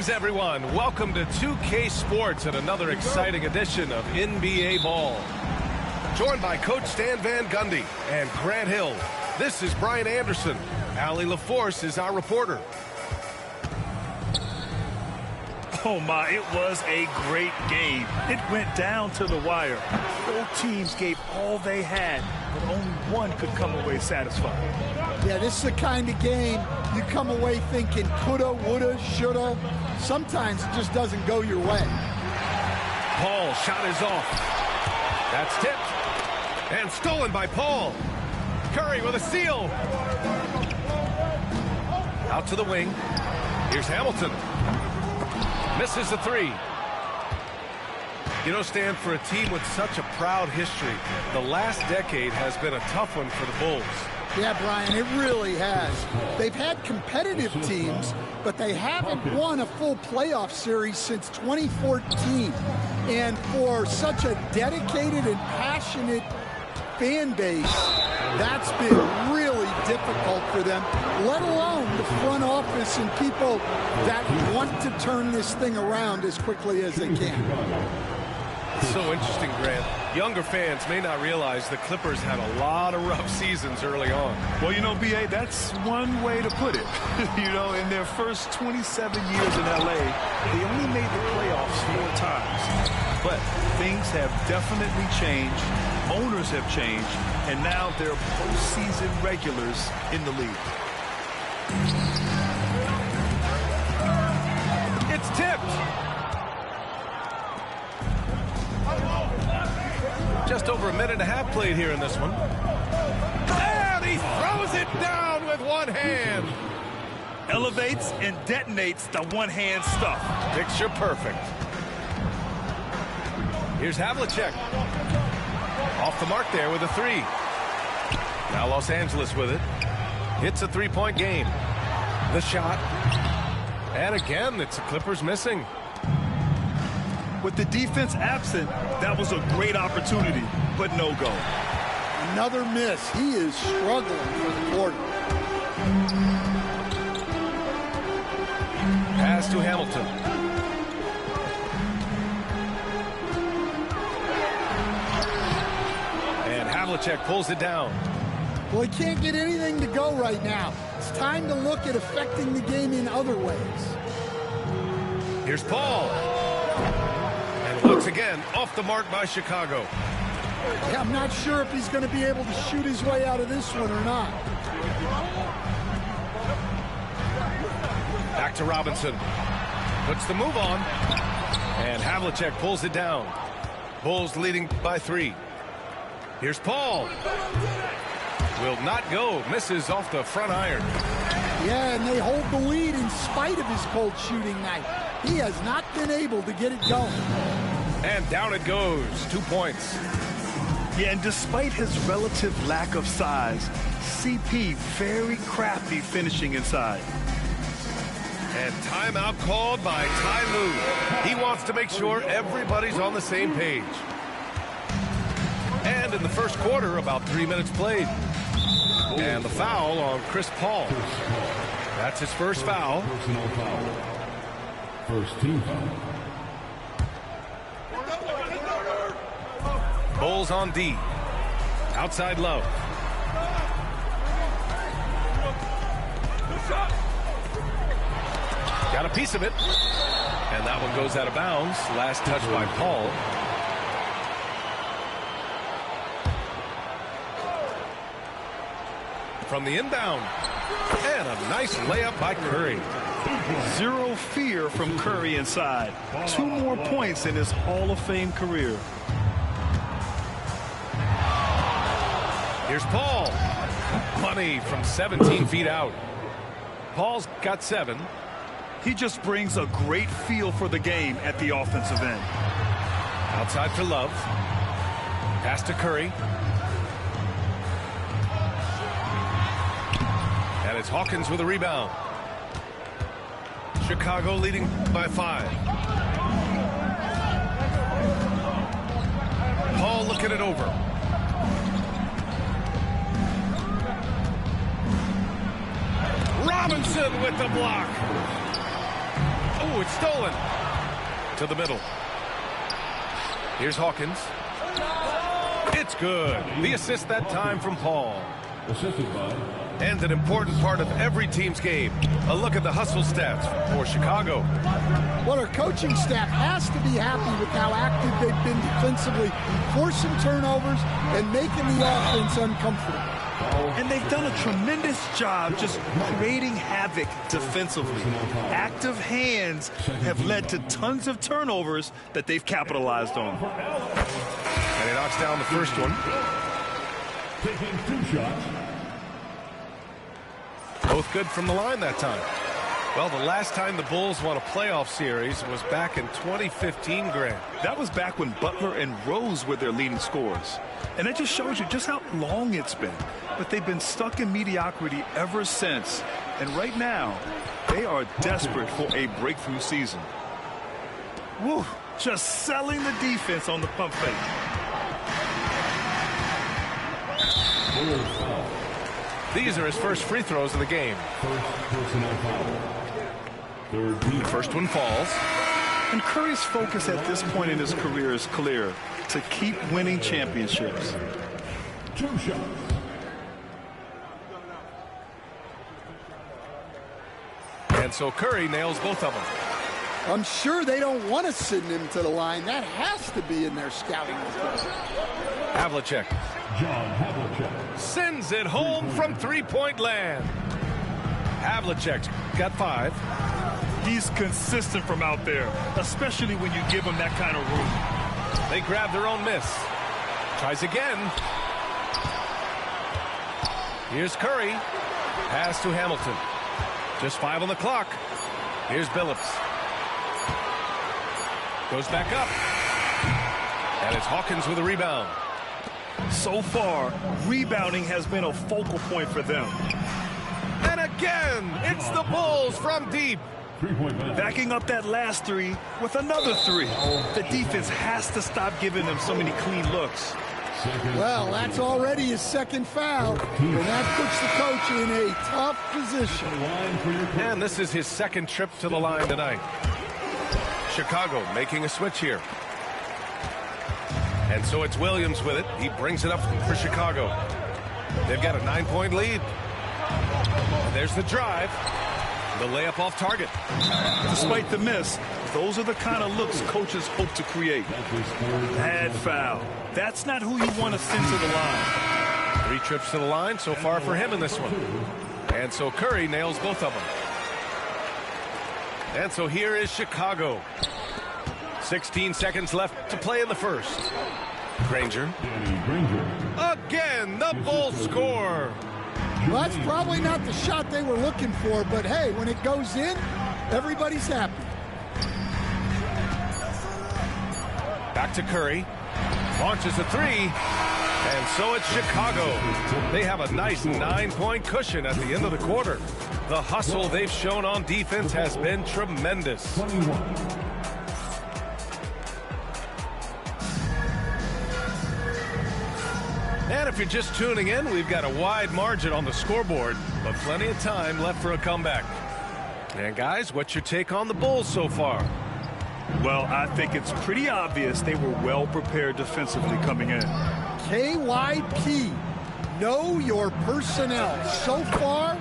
Greetings, everyone. Welcome to 2K Sports and another exciting edition of NBA Ball. Joined by Coach Stan Van Gundy and Grant Hill. This is Brian Anderson. Allie LaForce is our reporter. Oh my, it was a great game. It went down to the wire. Both teams gave all they had, but only one could come away satisfied. Yeah, this is the kind of game you come away thinking coulda, woulda, shoulda. Sometimes it just doesn't go your way. Paul shot is off. That's tipped. And stolen by Paul. Curry with a steal. Out to the wing. Here's Hamilton. Misses the three. You know, Stan, for a team with such a proud history, the last decade has been a tough one for the Bulls. Yeah, Brian, it really has. They've had competitive teams, but they haven't won a full playoff series since 2014. And for such a dedicated and passionate fan base, that's been really difficult for them, let alone the front office and people that want to turn this thing around as quickly as they can. So interesting, Grant. Younger fans may not realize the Clippers had a lot of rough seasons early on. Well, you know, B.A., that's one way to put it. You know, in their first 27 years in L.A., they only made the playoffs 4 times. But things have definitely changed. Owners have changed. And now they're postseason regulars in the league. It's tipped. Just over a minute and a half played here in this one. And he throws it down with one hand. Elevates and detonates the one-hand stuff. Picture perfect. Here's Havlicek. Off the mark there with a three. Now Los Angeles with it. Hits a three-point game. The shot. And again, it's the Clippers missing. With the defense absent, that was a great opportunity, but no go. Another miss. He is struggling for the quarter. Pass to Hamilton. And Havlicek pulls it down. Well, he can't get anything to go right now. It's time to look at affecting the game in other ways. Here's Paul. Once again, off the mark by Chicago. Yeah, I'm not sure if he's going to be able to shoot his way out of this one or not. Back to Robinson. Puts the move on. And Havlicek pulls it down. Bulls leading by 3. Here's Paul. Will not go. Misses off the front iron. Yeah, and they hold the lead in spite of his cold shooting night. He has not been able to get it going. And down it goes. 2 points. Yeah, and despite his relative lack of size, CP very crafty finishing inside. And timeout called by Ty Lue. He wants to make sure everybody's on the same page. And in the first quarter, about 3 minutes played. And the foul on Chris Paul. That's his first foul. Personal foul. First team foul. Bulls on D. Outside Love. Got a piece of it. And that one goes out of bounds. Last touch by Paul. From the inbound. And a nice layup by Curry. Zero fear from Curry inside. 2 more points in his Hall of Fame career. Here's Paul. Money from 17 feet out. Paul's got 7. He just brings a great feel for the game at the offensive end. Outside for Love. Pass to Curry. And it's Hawkins with a rebound. Chicago leading by 5. Paul looking it over. Robinson with the block. Ooh, it's stolen. To the middle. Here's Hawkins. It's good. The assist that time from Paul. Assisted by. And an important part of every team's game. A look at the hustle stats for Chicago. Well, our coaching staff has to be happy with how active they've been defensively, forcing turnovers and making the offense uncomfortable. And they've done a tremendous job just creating havoc defensively. Active hands have led to tons of turnovers that they've capitalized on. And he knocks down the first one. Taking 2 shots. Both good from the line that time. Well, the last time the Bulls won a playoff series was back in 2015, Grant. That was back when Butler and Rose were their leading scorers. And that just shows you just how long it's been. But they've been stuck in mediocrity ever since. And right now, they are desperate for a breakthrough season. Woo, just selling the defense on the pump fake. These are his first free throws of the game. First personal foul. The first one falls. And Curry's focus at this point in his career is clear: to keep winning championships. 2 shots. And so Curry nails both of them. I'm sure they don't want to send him to the line. That has to be in their scouting report. Havlicek. John Havlicek. Sends it home from three-point land. Havlicek's got 5. He's consistent from out there, especially when you give him that kind of room. They grab their own miss. Tries again. Here's Curry. Pass to Hamilton. Just 5 on the clock. Here's Billups. Goes back up. And it's Hawkins with a rebound. So far, rebounding has been a focal point for them. And again, it's the Bulls from deep. 3-point match. Backing up that last 3 with another 3. The defense has to stop giving them so many clean looks. Well, that's already his second foul, and that puts the coach in a tough position. And this is his second trip to the line tonight. Chicago making a switch here. And so it's Williams with it. He brings it up for Chicago. They've got a 9-point lead. And there's the drive. The layup off target. Despite the miss, those are the kind of looks coaches hope to create. Bad foul. That's not who you want to send to the line. 3 trips to the line so far for him in this one. And so Curry nails both of them. And so here is Chicago. 16 seconds left to play in the first. Granger. Again, the Bulls score. Well, that's probably not the shot they were looking for, but hey, when it goes in, everybody's happy. Back to Curry. Launches a 3. And so it's Chicago. They have a nice 9-point cushion at the end of the quarter. The hustle they've shown on defense has been tremendous. And if you're just tuning in, we've got a wide margin on the scoreboard, but plenty of time left for a comeback. And guys, what's your take on the Bulls so far? Well, I think it's pretty obvious they were well prepared defensively coming in. KYP, know your personnel. So far,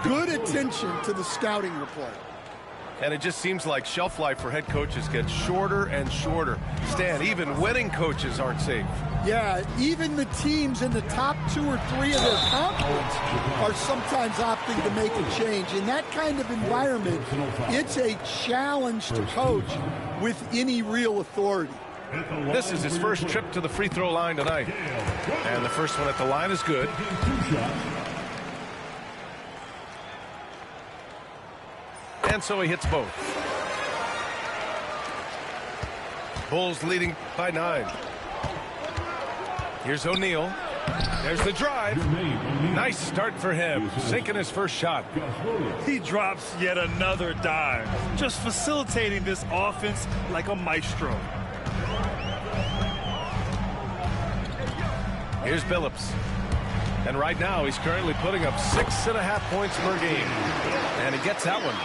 good attention to the scouting report. And it just seems like shelf life for head coaches gets shorter and shorter. Stan, even winning coaches aren't safe. Yeah, even the teams in the top 2 or 3 of their conference are sometimes opting to make a change. In that kind of environment, it's a challenge to coach with any real authority. This is his first trip to the free throw line tonight. And the first one at the line is good. And so he hits both. Bulls leading by 9. Here's O'Neal. There's the drive. Nice start for him. Sinking his first shot. He drops yet another dime, just facilitating this offense like a maestro. Here's Billups. And right now he's currently putting up 6.5 points per game. And he gets that one.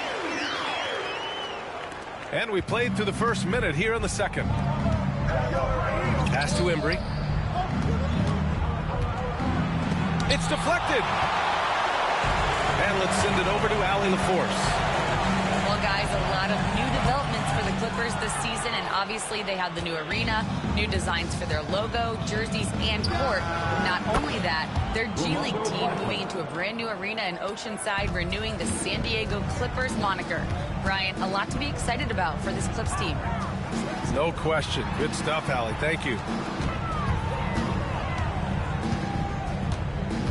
And we played through the first minute here in the second. Pass to Embry. It's deflected. And let's send it over to Allie LaForce. Well, guys, a lot of new developments for the Clippers this season, and obviously they have the new arena, new designs for their logo, jerseys, and court. Not only that, their G League team moving into a brand new arena in Oceanside, renewing the San Diego Clippers moniker. Brian, a lot to be excited about for this Clips team. No question. Good stuff, Allie. Thank you.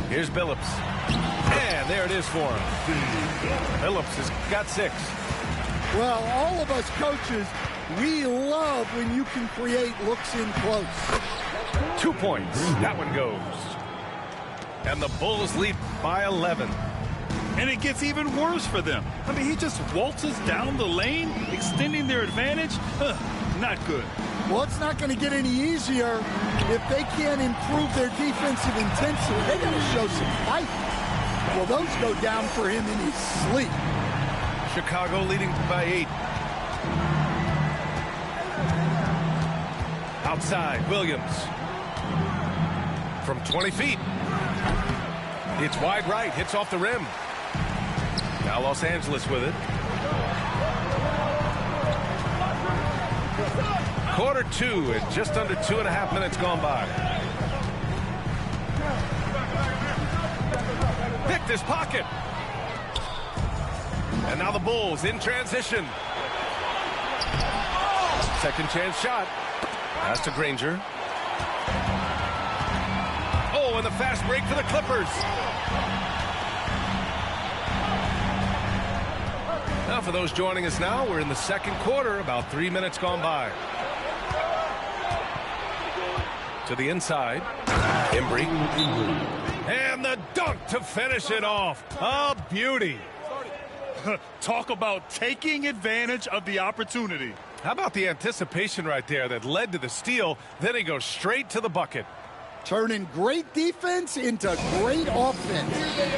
Here's Billups. And there it is for him. Billups has got 6. Well, all of us coaches, we love when you can create looks in close. 2 points. That one goes. And the Bulls lead by 11. And it gets even worse for them. I mean, he just waltzes down the lane, extending their advantage. Not good. Well, it's not going to get any easier if they can't improve their defensive intensity. They're going to show some fight. Well, those go down for him in his sleep. Chicago leading by 8. Outside, Williams. From 20 feet. It's wide right, hits off the rim. Now Los Angeles with it. Quarter 2 and just under 2.5 minutes gone by. Picked his pocket. And now the Bulls in transition. Second chance shot. Pass to Granger. Oh, and the fast break for the Clippers. Now for those joining us now, we're in the second quarter, about 3 minutes gone by. To the inside. Embry. And the dunk to finish it off. A beauty. Talk about taking advantage of the opportunity. How about the anticipation right there that led to the steal? Then he goes straight to the bucket. Turning great defense into great offense.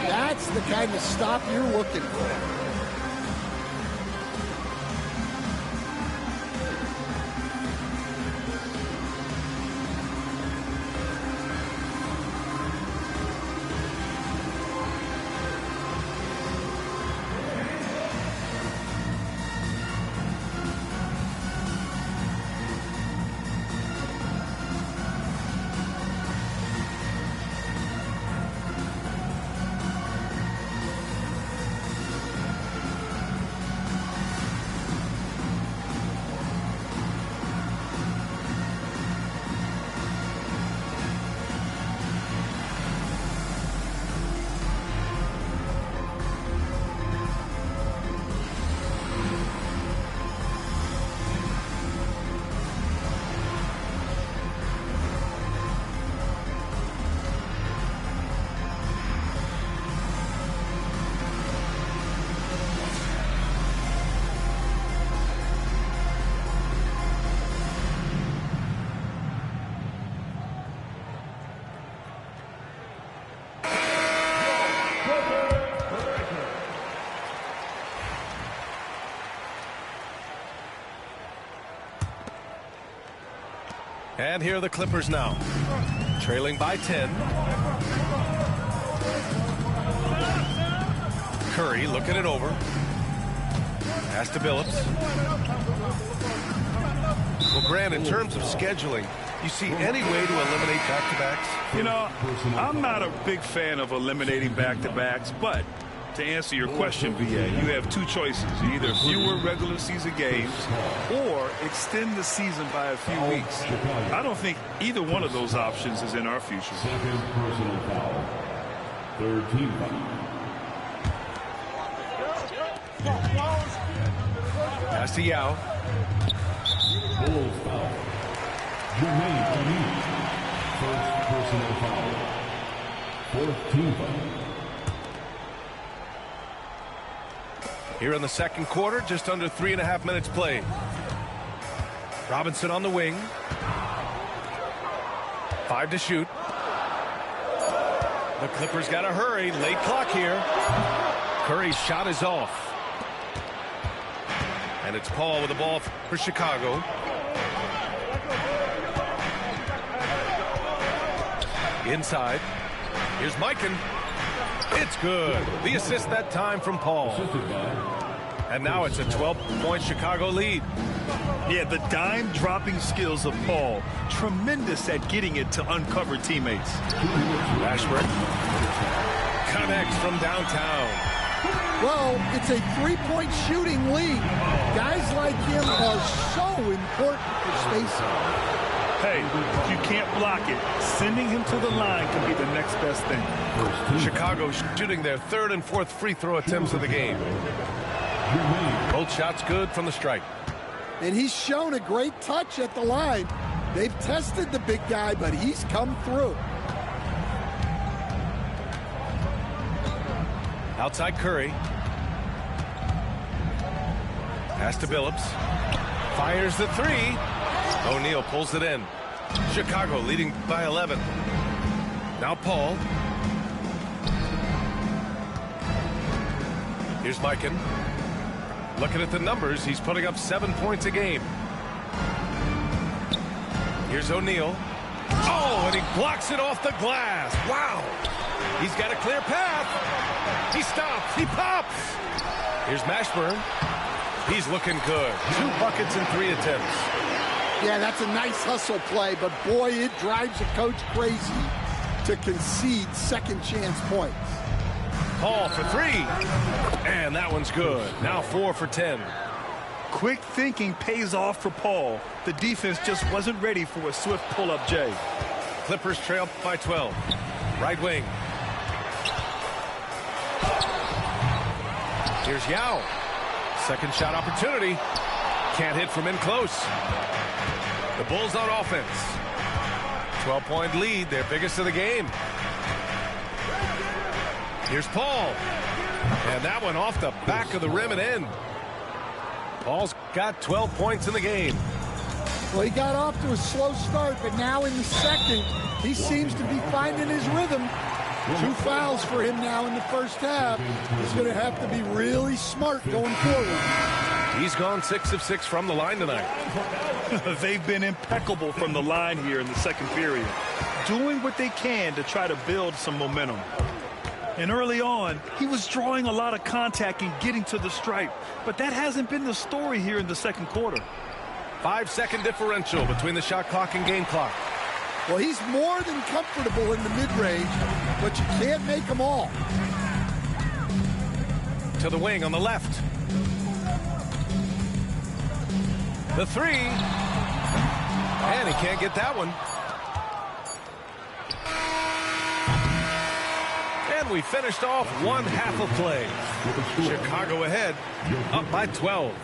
That's the kind of stop you're looking for. And here are the Clippers now, trailing by 10. Curry looking it over. Pass to Billups. Well, Grant, in terms of scheduling, you see any way to eliminate back-to-backs? You know, I'm not a big fan of eliminating back-to-backs, but to answer your question, VA, you have 2 choices. Either fewer regular season games or extend the season by a few weeks. I don't think either one of those options is in our future. Second personal foul. Third team foul. Pass to Yao. Bulls foul. Jermaine O'Neal. First personal foul. Fourth team foul. Here in the second quarter, just under 3.5 minutes played. Robinson on the wing. 5 to shoot. The Clippers got to hurry. Late clock here. Curry's shot is off. And it's Paul with the ball for Chicago. Inside. Here's Mikan. It's good. The assist that time from Paul. And now it's a 12-point Chicago lead. Yeah, the dime-dropping skills of Paul. Tremendous at getting it to uncover teammates. Ashburn connects from downtown. Well, it's a three-point shooting lead. Guys like him are so important for spacing. Hey, if you can't block it, sending him to the line can be the next best thing. Chicago shooting their third and fourth free throw attempts of the game. Both shots good from the stripe. And he's shown a great touch at the line. They've tested the big guy, but he's come through. Outside Curry. Pass to Billups. Fires the three. O'Neal pulls it in. Chicago leading by 11. Now Paul. Here's Mikan. Looking at the numbers, he's putting up 7 points a game. Here's O'Neal. Oh, and he blocks it off the glass. Wow. He's got a clear path. He stops. He pops. Here's Mashburn. He's looking good. 2 buckets in 3 attempts. Yeah, that's a nice hustle play, but boy, it drives a coach crazy to concede second chance points. Paul for 3. And that one's good. Now 4 for 10. Quick thinking pays off for Paul. The defense just wasn't ready for a swift pull-up J. Clippers trail by 12. Right wing. Here's Yao. Second shot opportunity. Can't hit from in close. The Bulls on offense. 12-point lead, their biggest of the game. Here's Paul. And that one off the back of the rim and in. Paul's got 12 points in the game. Well, he got off to a slow start, but now in the second, he seems to be finding his rhythm. 2 fouls for him now in the first half. He's going to have to be really smart going forward. He's gone 6 of 6 from the line tonight. They've been impeccable from the line here in the second period, doing what they can to try to build some momentum. And early on, he was drawing a lot of contact and getting to the stripe, but that hasn't been the story here in the second quarter. 5-second differential between the shot clock and game clock. Well, he's more than comfortable in the mid-range, but you can't make them all. To the wing on the left. The 3. And he can't get that one. And we finished off one half of play. Chicago ahead, up by 12.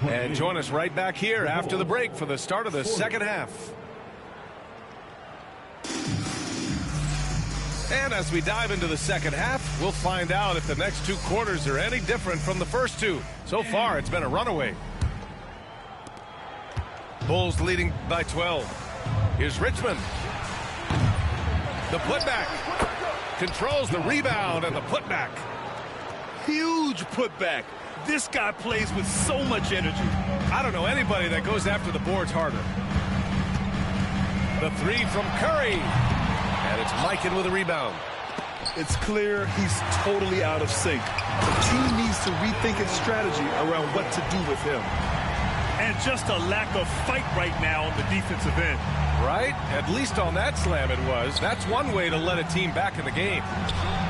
And join us right back here after the break for the start of the second half. And as we dive into the second half, we'll find out if the next 2 quarters are any different from the first 2. So far, it's been a runaway. Bulls leading by 12. Here's Richmond. The putback. Controls the rebound and the putback. Huge putback. This guy plays with so much energy. I don't know anybody that goes after the boards harder. The 3 from Curry. And it's Mikan with a rebound. It's clear he's totally out of sync. The team needs to rethink its strategy around what to do with him. And just a lack of fight right now on the defensive end. Right? At least on that slam it was. That's one way to let a team back in the game.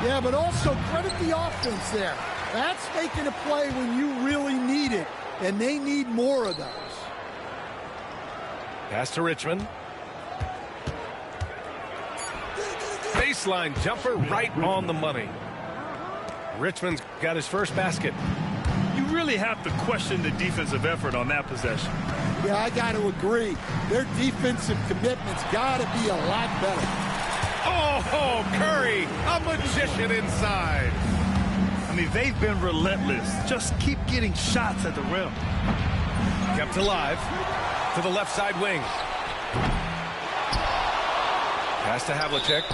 Yeah, but also credit the offense there. That's making a play when you really need it, and they need more of those. Pass to Richmond. Baseline jumper right on the money. Richmond's got his first basket. You really have to question the defensive effort on that possession. Yeah, I got to agree. Their defensive commitment's got to be a lot better. Oh, Curry, a magician inside. I mean, they've been relentless. Just keep getting shots at the rim. Kept alive to the left side wing. Pass to Havlicek.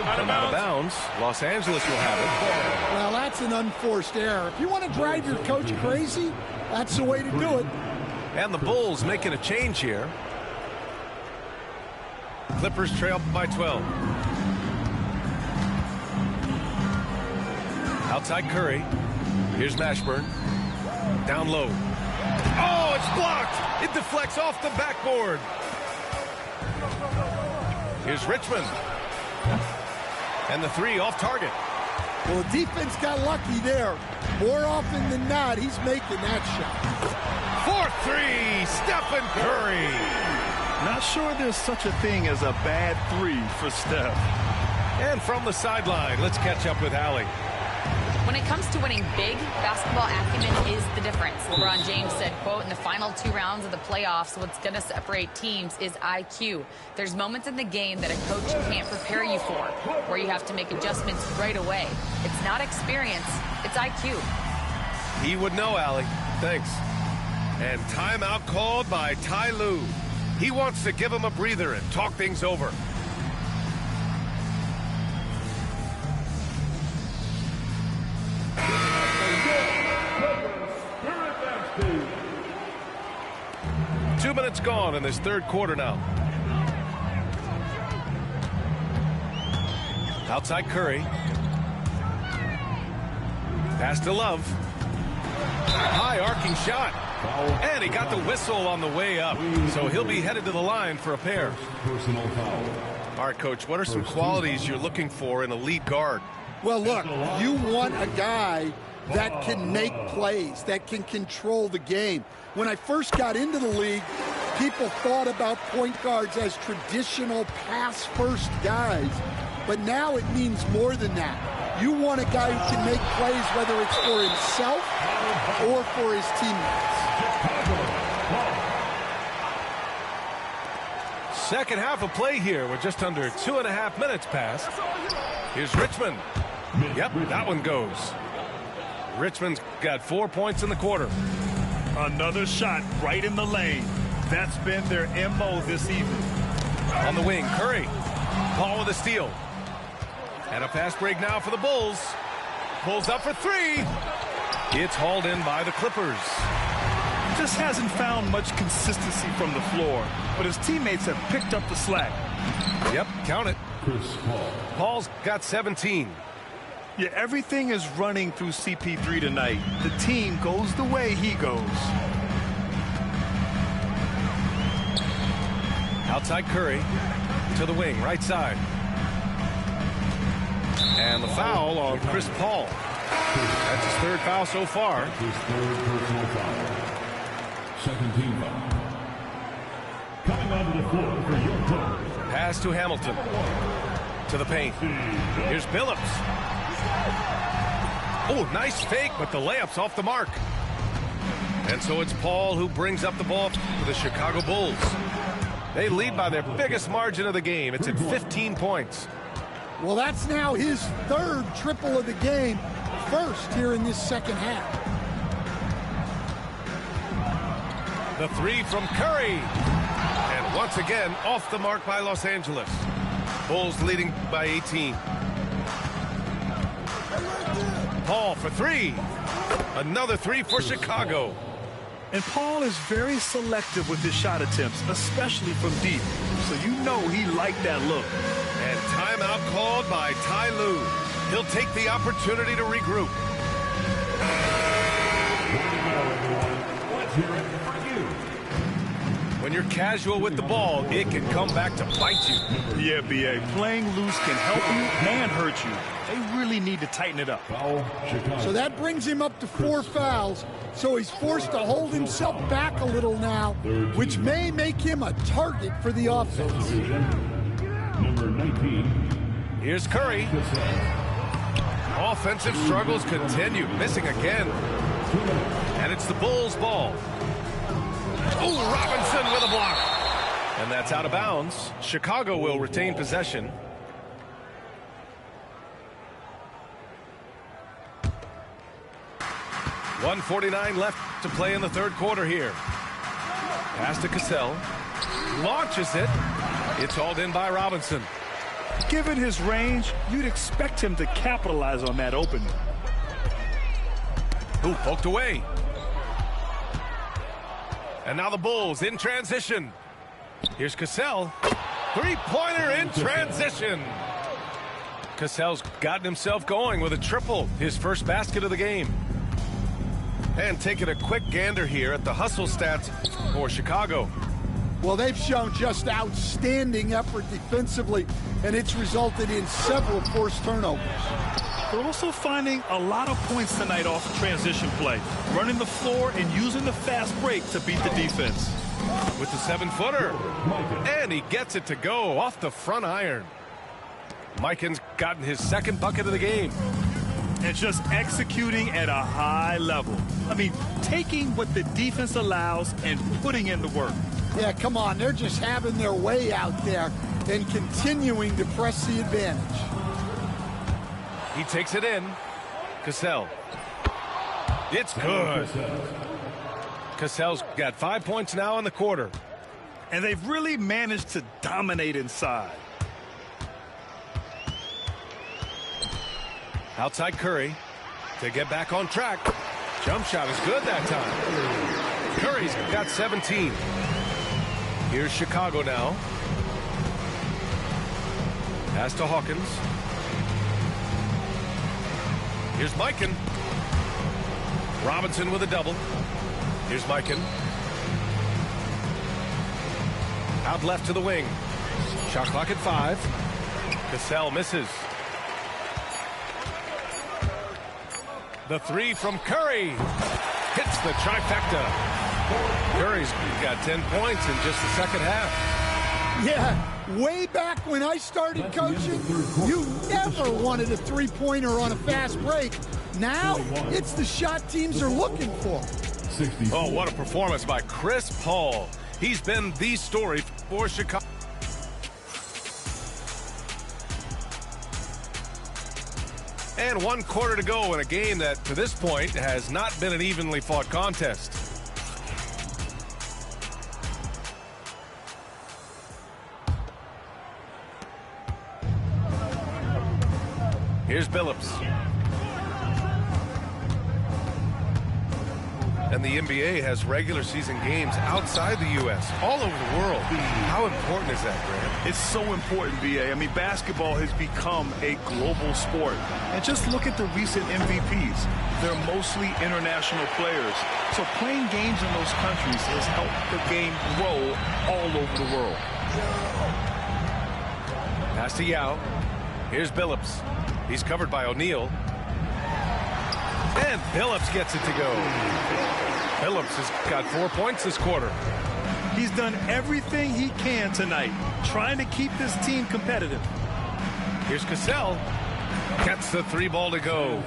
Out of bounds. Los Angeles will have it. Well, that's an unforced error. If you want to drive your coach crazy, That's the way to do it. And the Bulls making a change here. Clippers trail by 12. Outside Curry. Here's Mashburn. Down low. Oh, it's blocked. It deflects off the backboard. Here's Richmond. And the three off target. Well, the defense got lucky there. More often than not, he's making that shot. 4-3, Stephen Curry. Not sure there's such a thing as a bad three for Steph. And from the sideline, let's catch up with Allie. When it comes to winning big, basketball acumen is the difference. LeBron James said, quote, in the final 2 rounds of the playoffs, what's going to separate teams is IQ. There's moments in the game that a coach can't prepare you for, where you have to make adjustments right away. It's not experience, it's IQ. He would know, Allie. Thanks. And timeout called by Ty Lue. He wants to give him a breather and talk things over. Two minutes gone in this third quarter now. Outside Curry. Pass to Love. High arcing shot. And he got the whistle on the way up. So he'll be headed to the line for a pair. All right, Coach, what are some qualities you're looking for in a lead guard? Well, look, you want a guy that can make plays, that can control the game. When I first got into the league, people thought about point guards as traditional pass-first guys. But now it means more than that. You want a guy who can make plays, whether it's for himself or for his teammates. Second half of play here with just under 2.5 minutes passed. Here's Richmond. Yep, that one goes. Richmond's got 4 points in the quarter. Another shot right in the lane. That's been their MO this evening. On the wing, Curry. Paul with a steal. And a fast break now for the Bulls. Pulls up for three. It's hauled in by the Clippers. Just hasn't found much consistency from the floor, but his teammates have picked up the slack. Yep, count it. Paul's got 17. Yeah, everything is running through CP3 tonight. The team goes the way he goes. Outside Curry to the wing, right side. And the foul on Chris Paul. That's his third foul so far. His third personal foul. Second team foul. Coming onto the floor for your Clippers. Pass to Hamilton. To the paint. Here's Billups. Oh, nice fake, but the layup's off the mark. And so it's Paul who brings up the ball for the Chicago Bulls. They lead by their biggest margin of the game. It's at 15 points. Well, that's now his third triple of the game, first here in this second half. The three from Curry. And once again, off the mark by Los Angeles. Bulls leading by 18. Paul for three. Another three for Chicago. And Paul is very selective with his shot attempts, especially from deep. So you know he liked that look. And timeout called by Ty Lue. He'll take the opportunity to regroup. When you're casual with the ball, it can come back to bite you. Yeah, B.A. Playing loose can help you and hurt you. They really need to tighten it up. So that brings him up to 4 fouls. So he's forced to hold himself back a little now, which may make him a target for the offense. Number 19. Here's Curry. Offensive struggles continue, missing again. And it's the Bulls' ball. Oh, Robinson with a block. And that's out of bounds. Chicago will retain possession. .149 left to play in the third quarter here. Pass to Cassell. Launches it. It's hauled in by Robinson. Given his range, you'd expect him to capitalize on that opening. Ooh, poked away. And now the Bulls in transition. Here's Cassell. Three-pointer in transition. Cassell's gotten himself going with a triple, his first basket of the game. And taking a quick gander here at the hustle stats for Chicago. Well, they've shown just outstanding effort defensively, and it's resulted in several forced turnovers. They're also finding a lot of points tonight off of transition play, running the floor and using the fast break to beat the defense. With the 7-footer, and he gets it to go off the front iron. Mikan's gotten his second bucket of the game. And just executing at a high level. I mean, taking what the defense allows and putting in the work. Yeah, come on. They're just having their way out there and continuing to press the advantage. He takes it in. Cassell. It's good. Cassell's got 5 points now in the quarter. And they've really managed to dominate inside. Outside Curry to get back on track. Jump shot is good that time. Curry's got 17. Here's Chicago now. Pass to Hawkins. Here's Mikan. Robinson with a double. Here's Mikan. Out left to the wing. Shot clock at 5. Cassell misses. The three from Curry hits the trifecta. Curry's got 10 points in just the second half. Yeah, way back when I started coaching, you never wanted a three-pointer on a fast break. Now, it's the shot teams are looking for. Oh, what a performance by Chris Paul. He's been the story for Chicago. And 1 quarter to go in a game that, to this point, has not been an evenly fought contest. Here's Billups. And the NBA has regular season games outside the U.S., all over the world. How important is that, Grant? It's so important, B.A. I mean, basketball has become a global sport. And just look at the recent MVPs. They're mostly international players. So playing games in those countries has helped the game grow all over the world. Pass to Yao. Here's Billups. He's covered by O'Neal. And Billups gets it to go. Billups has got 4 points this quarter. He's done everything he can tonight, trying to keep this team competitive. Here's Cassell. Gets the 3 ball to go.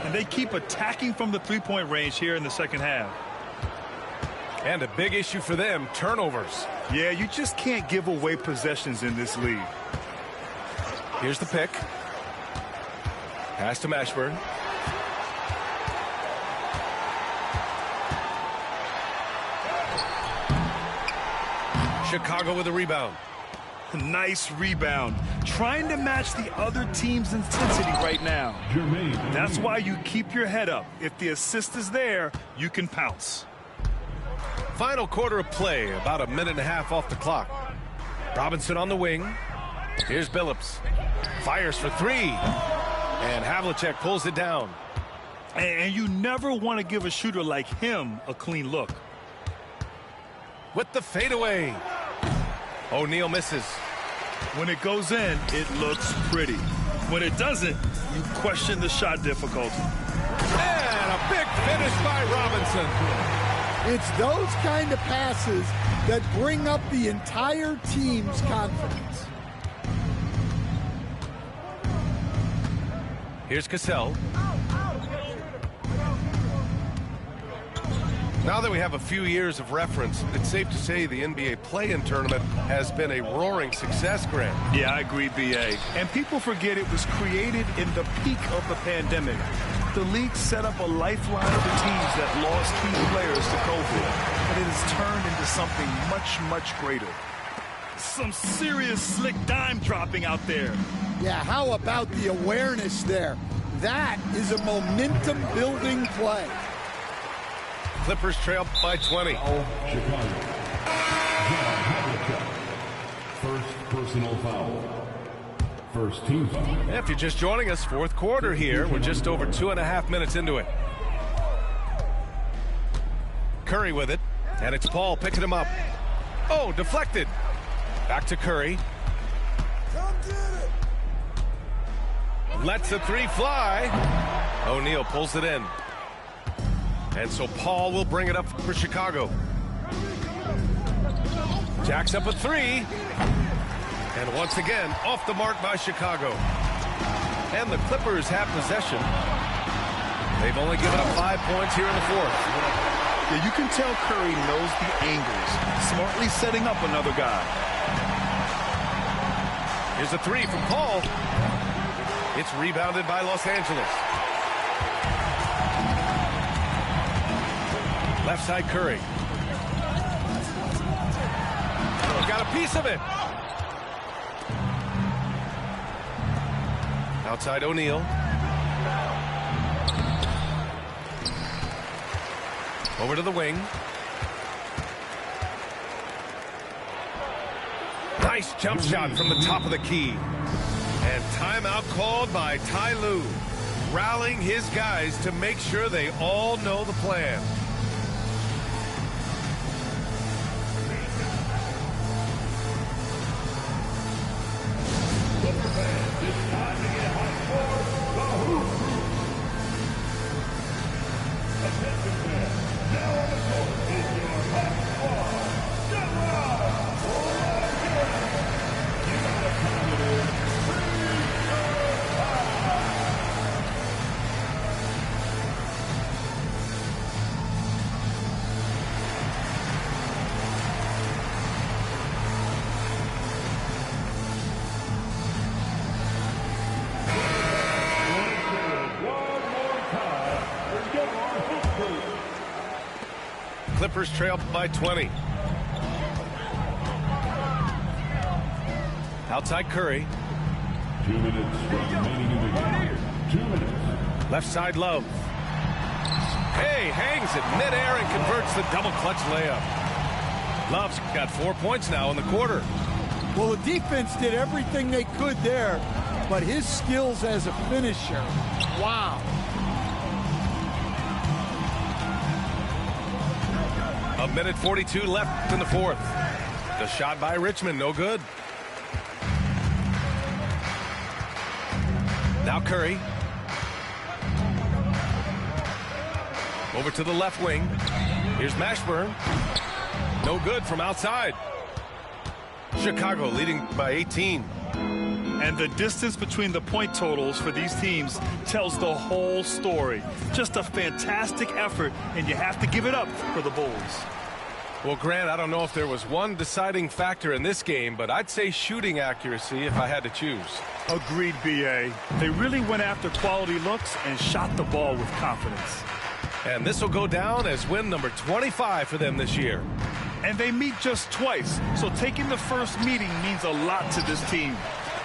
And they keep attacking from the three-point range here in the second half. And a big issue for them, turnovers. Yeah, you just can't give away possessions in this league. Here's the pick. Pass to Mashburn. Chicago with a rebound. Nice rebound. Trying to match the other team's intensity right now. That's why you keep your head up. If the assist is there, you can pounce. Final quarter of play, about a minute and a half off the clock. Robinson on the wing. Here's Billups. Fires for 3. And Havlicek pulls it down. And you never want to give a shooter like him a clean look. With the fadeaway. O'Neal misses. When it goes in, it looks pretty. When it doesn't, you question the shot difficulty. And a big finish by Robinson. It's those kind of passes that bring up the entire team's confidence. Here's Cassell. Now that we have a few years of reference, it's safe to say the NBA play-in tournament has been a roaring success, Grant. Yeah, I agree, B.A. And people forget it was created in the peak of the pandemic. The league set up a lifeline for teams that lost key players to COVID, but it has turned into something much, much greater. Some serious slick dime dropping out there. Yeah, how about the awareness there? That is a momentum-building play. Clippers trail by 20. Chicago. First personal foul. First team foul. If you're just joining us, fourth quarter here. We're just over 2.5 minutes into it. Curry with it, and it's Paul picking him up. Oh, deflected. Back to Curry. Lets the three fly. O'Neal pulls it in. And so Paul will bring it up for Chicago. Jacks up a three. And once again, off the mark by Chicago. And the Clippers have possession. They've only given up 5 points here in the fourth. Yeah, you can tell Curry knows the angles, smartly setting up another guy. Here's a three from Paul. It's rebounded by Los Angeles. Left side Curry. Got a piece of it. Outside O'Neal. Over to the wing. Nice jump shot from the top of the key. And timeout called by Ty Lue, rallying his guys to make sure they all know the plan. Clippers trail by 20. Outside Curry. 2 minutes remaining in the game. 2 minutes. Left side Love. Hey, hangs it midair and converts the double clutch layup. Love's got 4 points now in the quarter. Well, the defense did everything they could there, but his skills as a finisher, wow. A minute 42 left in the fourth. The shot by Richmond, no good. Now Curry. Over to the left wing. Here's Mashburn. No good from outside. Chicago leading by 18. And the distance between the point totals for these teams tells the whole story. Just a fantastic effort, and you have to give it up for the Bulls. Well, Grant, I don't know if there was one deciding factor in this game, but I'd say shooting accuracy if I had to choose. Agreed, B.A. They really went after quality looks and shot the ball with confidence. And this will go down as win number 25 for them this year. And they meet just twice, so taking the first meeting means a lot to this team.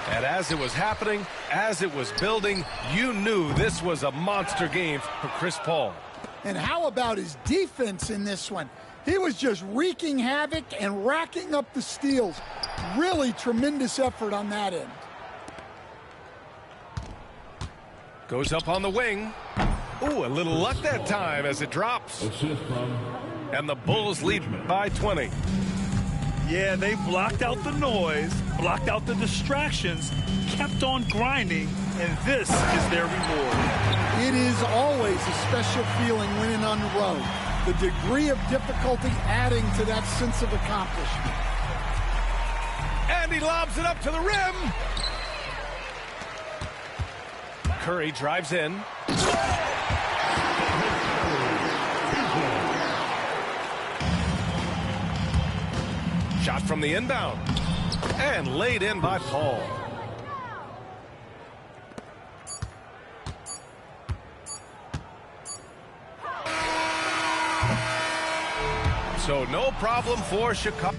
And as it was happening, as it was building, you knew this was a monster game for Chris Paul. And how about his defense in this one? He was just wreaking havoc and racking up the steals. Really tremendous effort on that end. Goes up on the wing. Ooh, a little luck that time as it drops. Assist from. And the Bulls lead by 20. Yeah, they blocked out the noise, blocked out the distractions, kept on grinding, and this is their reward. It is always a special feeling winning on the road. The degree of difficulty adding to that sense of accomplishment. And he lobs it up to the rim. Curry drives in. Shot from the inbound. And laid in by Paul. So no problem for Chicago.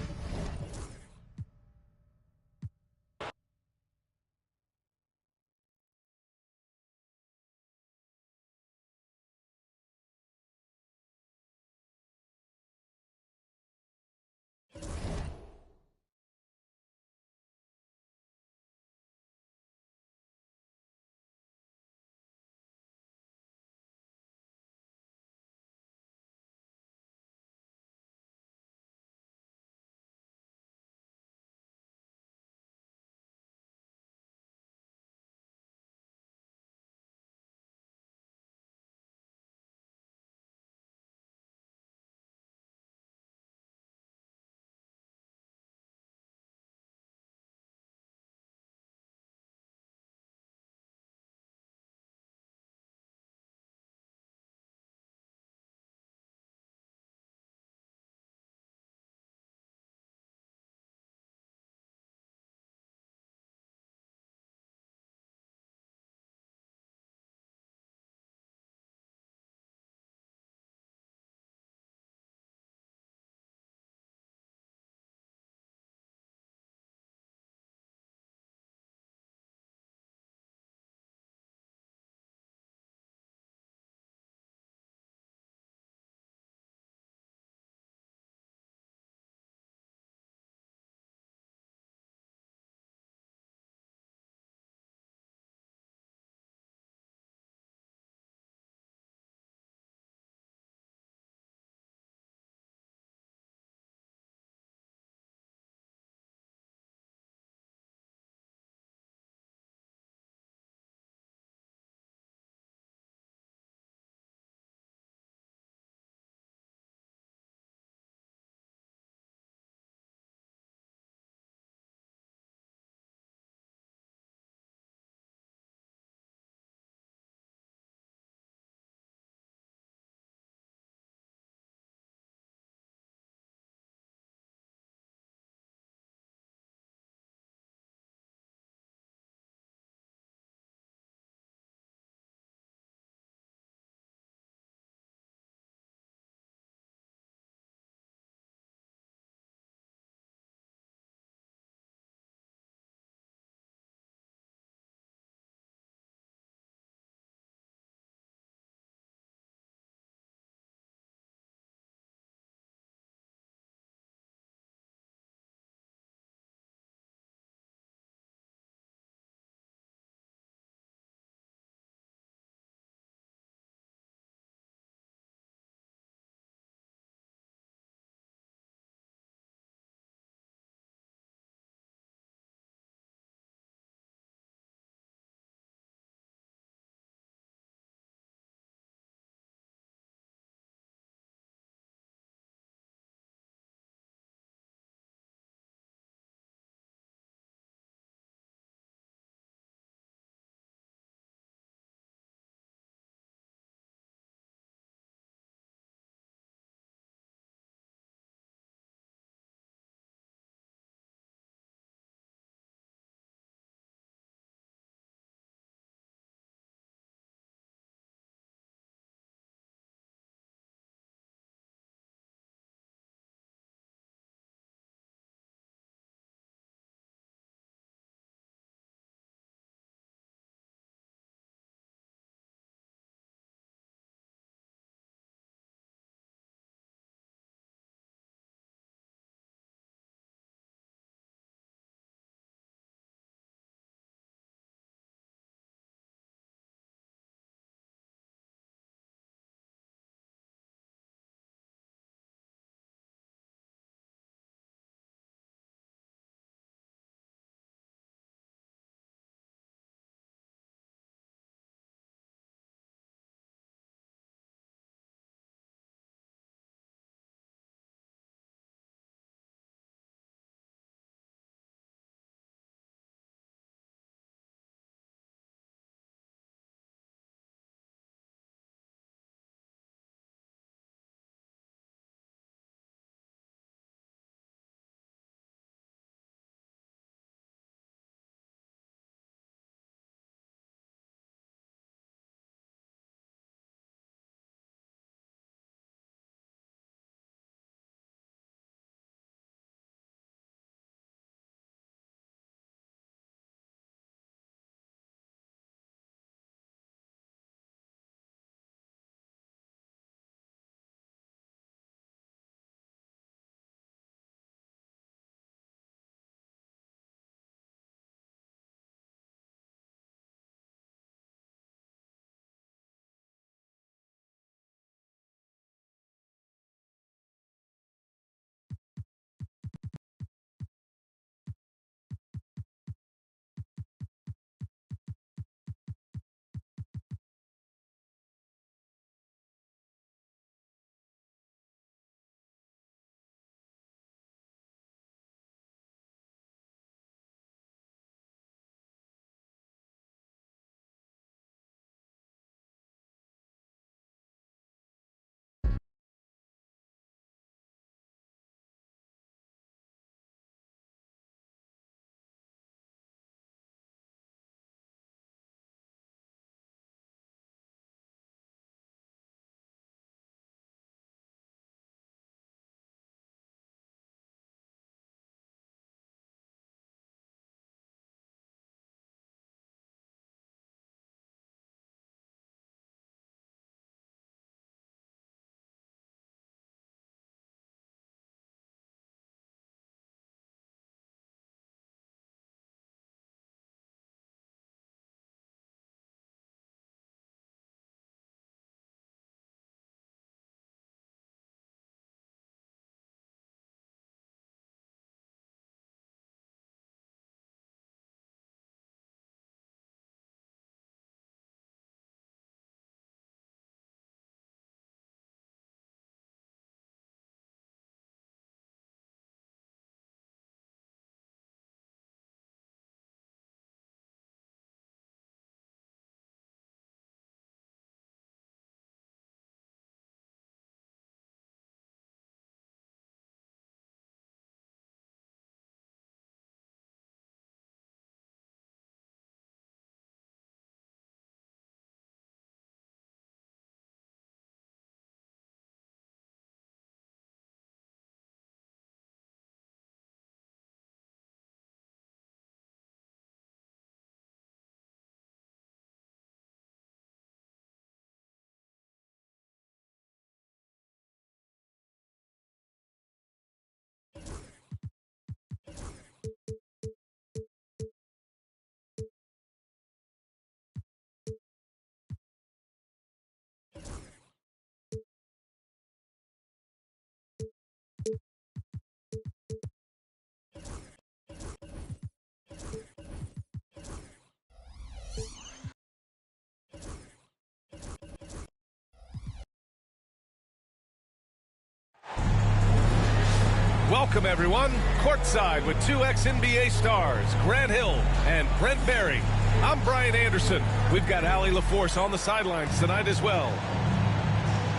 Welcome, everyone. Courtside with two ex-NBA stars, Grant Hill and Brent Barry. I'm Brian Anderson. We've got Allie LaForce on the sidelines tonight as well.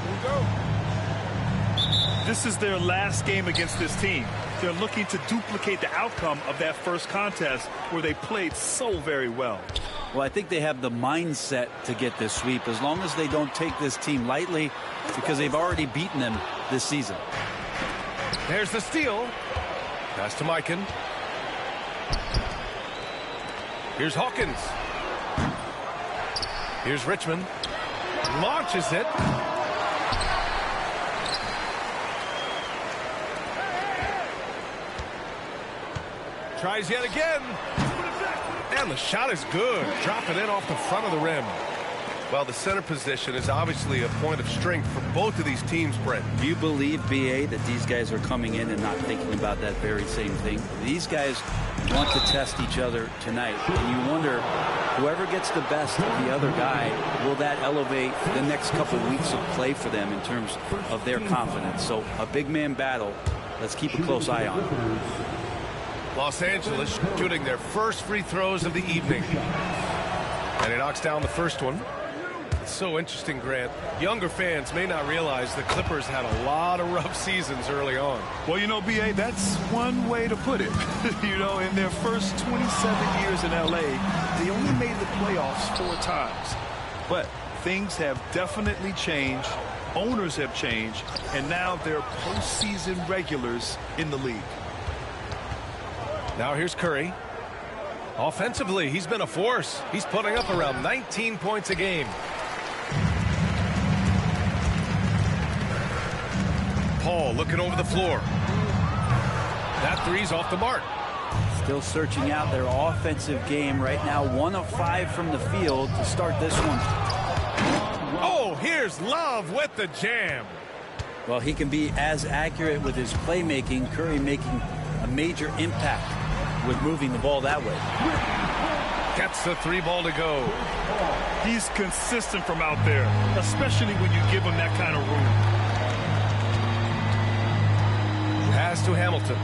Here we go. This is their last game against this team. They're looking to duplicate the outcome of that first contest where they played so very well. Well, I think they have the mindset to get this sweep as long as they don't take this team lightly, because they've already beaten them this season. There's the steal. Pass to Mikan. Here's Hawkins. Here's Richmond. Launches it. Tries yet again. And the shot is good. Dropping in off the front of the rim. Well, the center position is obviously a point of strength for both of these teams, Brent. Do you believe, B.A., that these guys are coming in and not thinking about that very same thing? These guys want to test each other tonight. And you wonder, whoever gets the best of the other guy, will that elevate the next couple of weeks of play for them in terms of their confidence? So a big man battle. Let's keep a close eye on it. Los Angeles shooting their first free throws of the evening. And he knocks down the first one. It's so interesting, Grant. Younger fans may not realize the Clippers had a lot of rough seasons early on. Well, you know, B.A., that's one way to put it. You know, in their first 27 years in L.A., they only made the playoffs 4 times. But things have definitely changed. Owners have changed. And now they're postseason regulars in the league. Now here's Curry. Offensively, he's been a force. He's putting up around 19 points a game. Paul looking over the floor. That three's off the mark. Still searching out their offensive game right now. 1 of 5 from the field to start this one. Oh, here's Love with the jam. Well, he can be as accurate with his playmaking. Curry making a major impact with moving the ball that way. Gets the 3 ball to go. He's consistent from out there, especially when you give him that kind of room. Pass to Hamilton.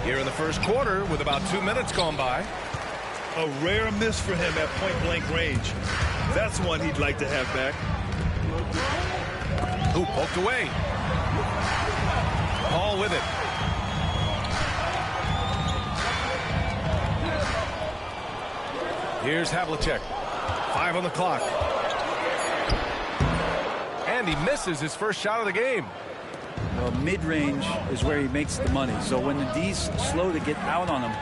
Here in the first quarter with about 2 minutes gone by. A rare miss for him at point-blank range. That's one he'd like to have back. Ooh, poked away. Paul with it. Here's Havlicek. 5 on the clock. And he misses his first shot of the game. Well, mid-range is where he makes the money. So when the D's slow to get out on him,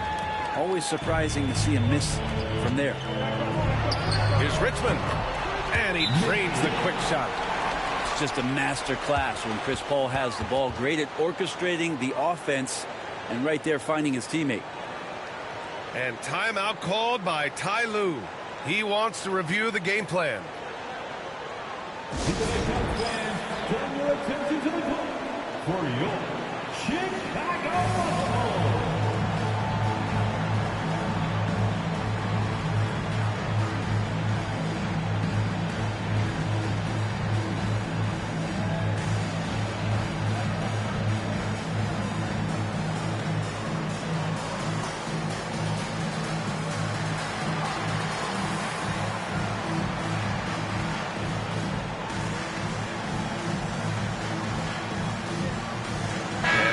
always surprising to see him miss from there. Here's Richmond. And he drains the quick shot. It's just a master class when Chris Paul has the ball. Great at orchestrating the offense and right there finding his teammate. And timeout called by Ty Lue. He wants to review the game plan. Turn your attention to the court for your Chicago.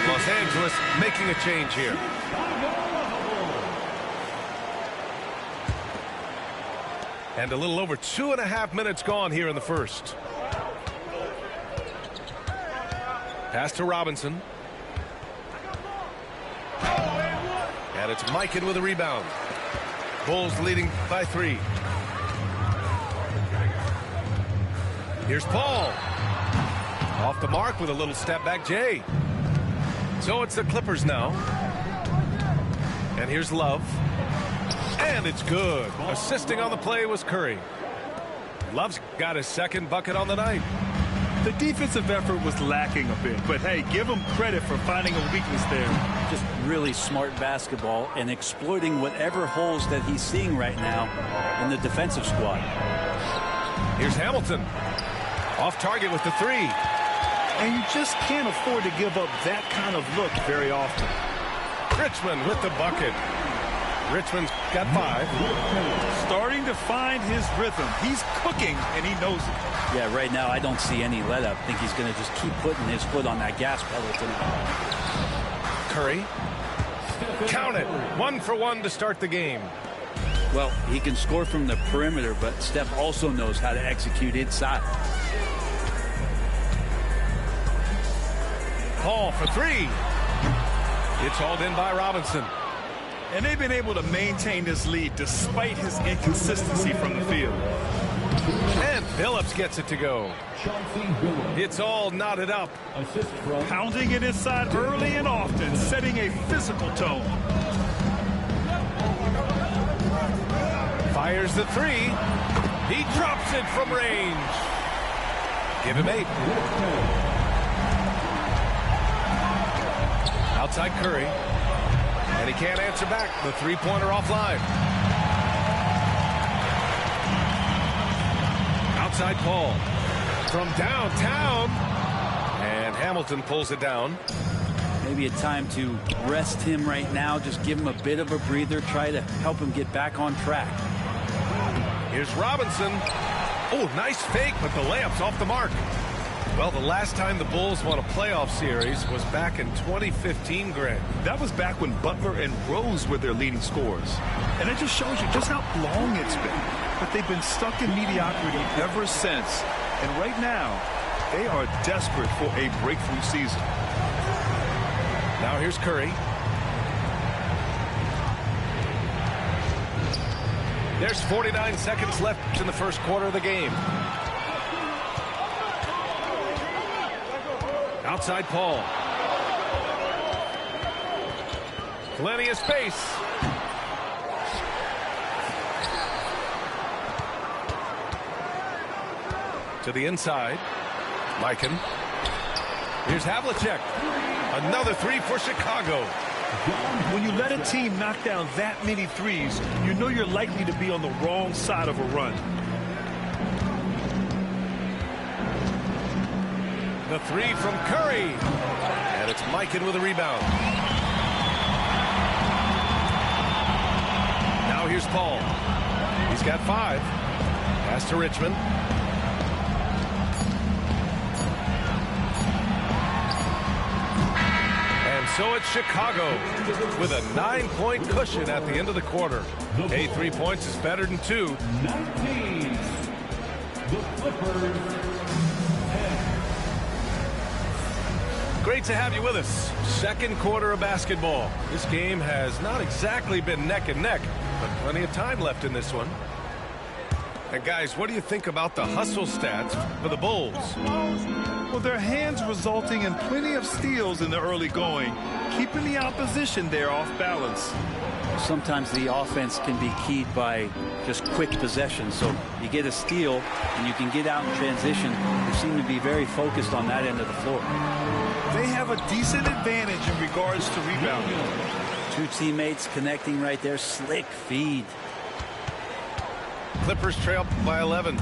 Los Angeles making a change here. And a little over 2.5 minutes gone here in the first. Pass to Robinson. And it's Mikan with a rebound. Bulls leading by 3. Here's Paul. Off the mark with a little step back Jay. So it's the Clippers now. And here's Love. And it's good. Assisting on the play was Curry. Love's got his second bucket on the night. The defensive effort was lacking a bit, but hey, give him credit for finding a weakness there. Just really smart basketball and exploiting whatever holes that he's seeing right now in the defensive squad. Here's Hamilton. Off target with the 3. And you just can't afford to give up that kind of look very often. Richmond with the bucket. Richmond's got 5. Starting to find his rhythm. He's cooking, and he knows it. Yeah, right now I don't see any let up. I think he's going to just keep putting his foot on that gas pedal tonight. Curry. Count it. 1 for 1 to start the game. Well, he can score from the perimeter, but Steph also knows how to execute inside. Paul for 3. It's hauled in by Robinson. And they've been able to maintain this lead despite his inconsistency from the field. And Phillips gets it to go. It's all knotted up. Pounding it inside early and often, setting a physical tone. Fires the 3. He drops it from range. Give him 8. Outside Curry. And he can't answer back. The 3-pointer offline. Outside Paul. From downtown. And Hamilton pulls it down. Maybe a time to rest him right now. Just give him a bit of a breather. Try to help him get back on track. Here's Robinson. Oh, nice fake, but the layup's off the mark. Well, the last time the Bulls won a playoff series was back in 2015, Greg. That was back when Butler and Rose were their leading scorers. And it just shows you just how long it's been. But they've been stuck in mediocrity ever since. And right now, they are desperate for a breakthrough season. Now here's Curry. There's 49 seconds left in the first quarter of the game. Outside Paul. Plenty of space. To the inside. Mikan. Here's Havlicek. Another 3 for Chicago. When you let a team knock down that many threes, you know you're likely to be on the wrong side of a run. The 3 from Curry. And it's Mikan with a rebound. Now here's Paul. He's got 5. Pass to Richmond. And so it's Chicago with a 9-point cushion at the end of the quarter. Hey, 3 points is better than 2. 19. The Clippers. Great to have you with us. Second quarter of basketball. This game has not exactly been neck and neck, but plenty of time left in this one. And guys, what do you think about the hustle stats for the Bulls? Well, their hands resulting in plenty of steals in the early going, keeping the opposition there off balance. Sometimes the offense can be keyed by just quick possession. So you get a steal and you can get out in transition. They seem to be very focused on that end of the floor. They have a decent advantage in regards to rebounding. 2 teammates connecting right there. Slick feed. Clippers trail by 11.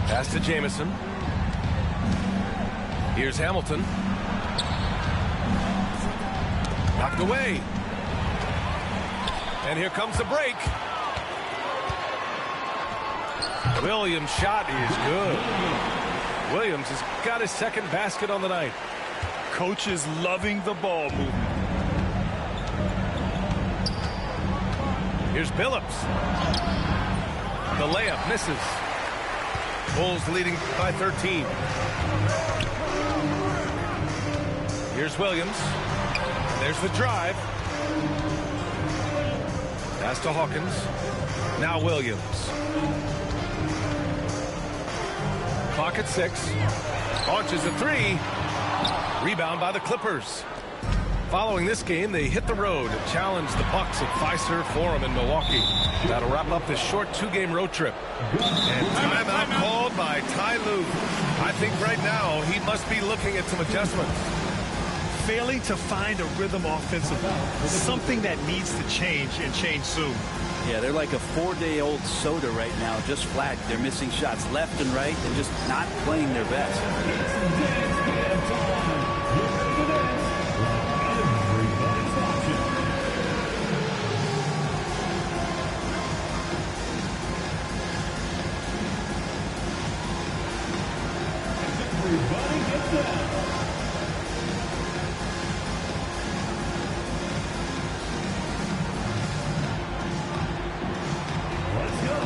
Pass to Jamison. Here's Hamilton. Knocked away. And here comes the break. Williams' shot is good. Williams has got his second basket on the night. Coach is loving the ball movement. Here's Phillips. The layup misses. Bulls leading by 13. Here's Williams. There's the drive. Pass to Hawkins. Now Williams. Clock at 6. Launches a 3. Rebound by the Clippers. Following this game, they hit the road and challenge the Bucks at Fiserv Forum in Milwaukee. That'll wrap up this short 2-game road trip. And timeout called by Ty Lue. I think right now he must be looking at some adjustments. Failing to find a rhythm offensively, something that needs to change and change soon. Yeah, they're like a 4-day-old soda right now, just flat. They're missing shots left and right and just not playing their best. Everybody get down. Let's go.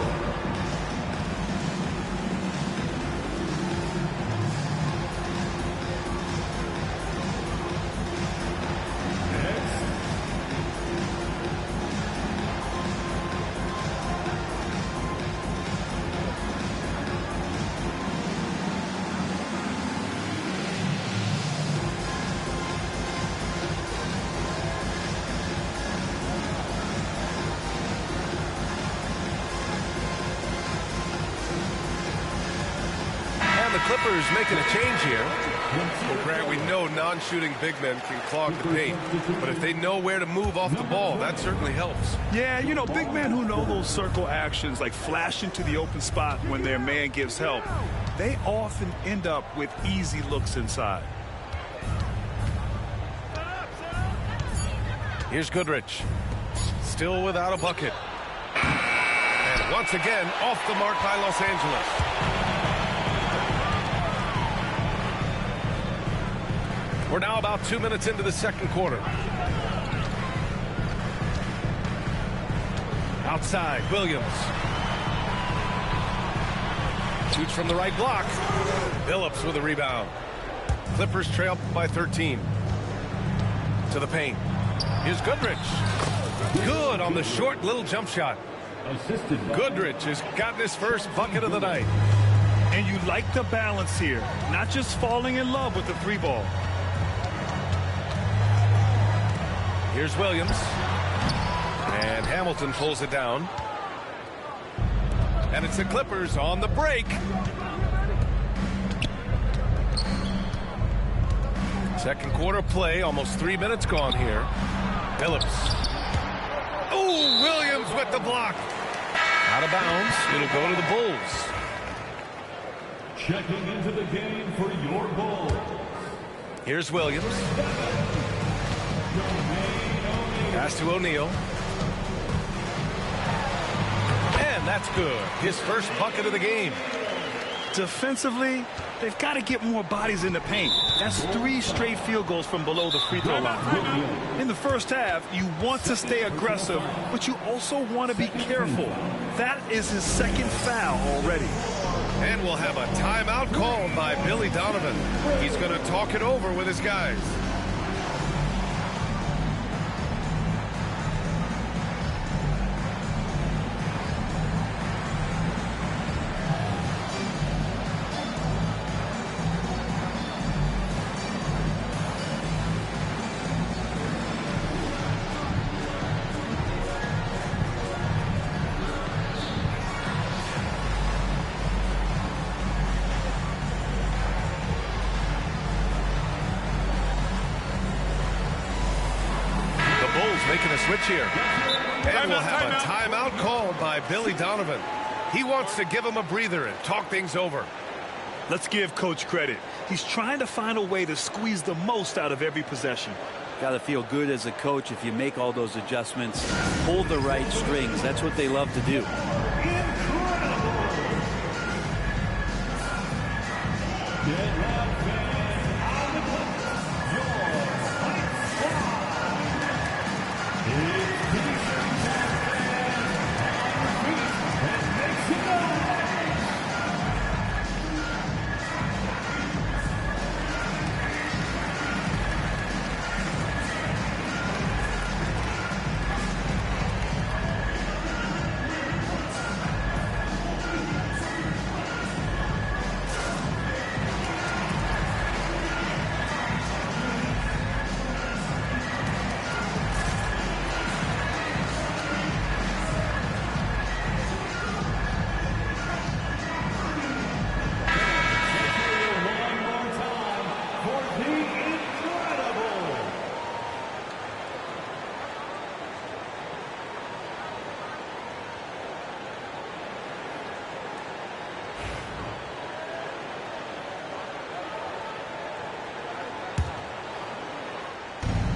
The Clippers making a change here. Well, Grant, we know non-shooting big men can clog the paint, but if they know where to move off the ball, that certainly helps. Yeah, you know, big men who know those circle actions, like flashing to the open spot when their man gives help, they often end up with easy looks inside. Here's Goodrich. Still without a bucket. And once again, off the mark by Los Angeles. We're now about 2 minutes into the second quarter. Outside, Williams. Shoots from the right block. Phillips with a rebound. Clippers trail by 13. To the paint. Here's Goodrich. Good on the short little jump shot. Goodrich has gotten his first bucket of the night. And you like the balance here, not just falling in love with the three ball. Here's Williams. And Hamilton pulls it down. And it's the Clippers on the break. Second quarter play, almost 3 minutes gone here. Phillips. Oh, Williams with the block. Out of bounds. It'll go to the Bulls. Checking into the game for your Bulls. Here's Williams. Pass to O'Neal. And that's good. His first bucket of the game. Defensively, they've got to get more bodies in the paint. That's 3 straight field goals from below the free throw line. In the first half, you want to stay aggressive, but you also want to be careful. That is his second foul already. And we'll have a timeout called by Billy Donovan. He's going to talk it over with his guys. Making a switch here. And we'll have a timeout called by Billy Donovan. He wants to give him a breather and talk things over. Let's give Coach credit. He's trying to find a way to squeeze the most out of every possession. Got to feel good as a coach if you make all those adjustments, pull the right strings. That's what they love to do.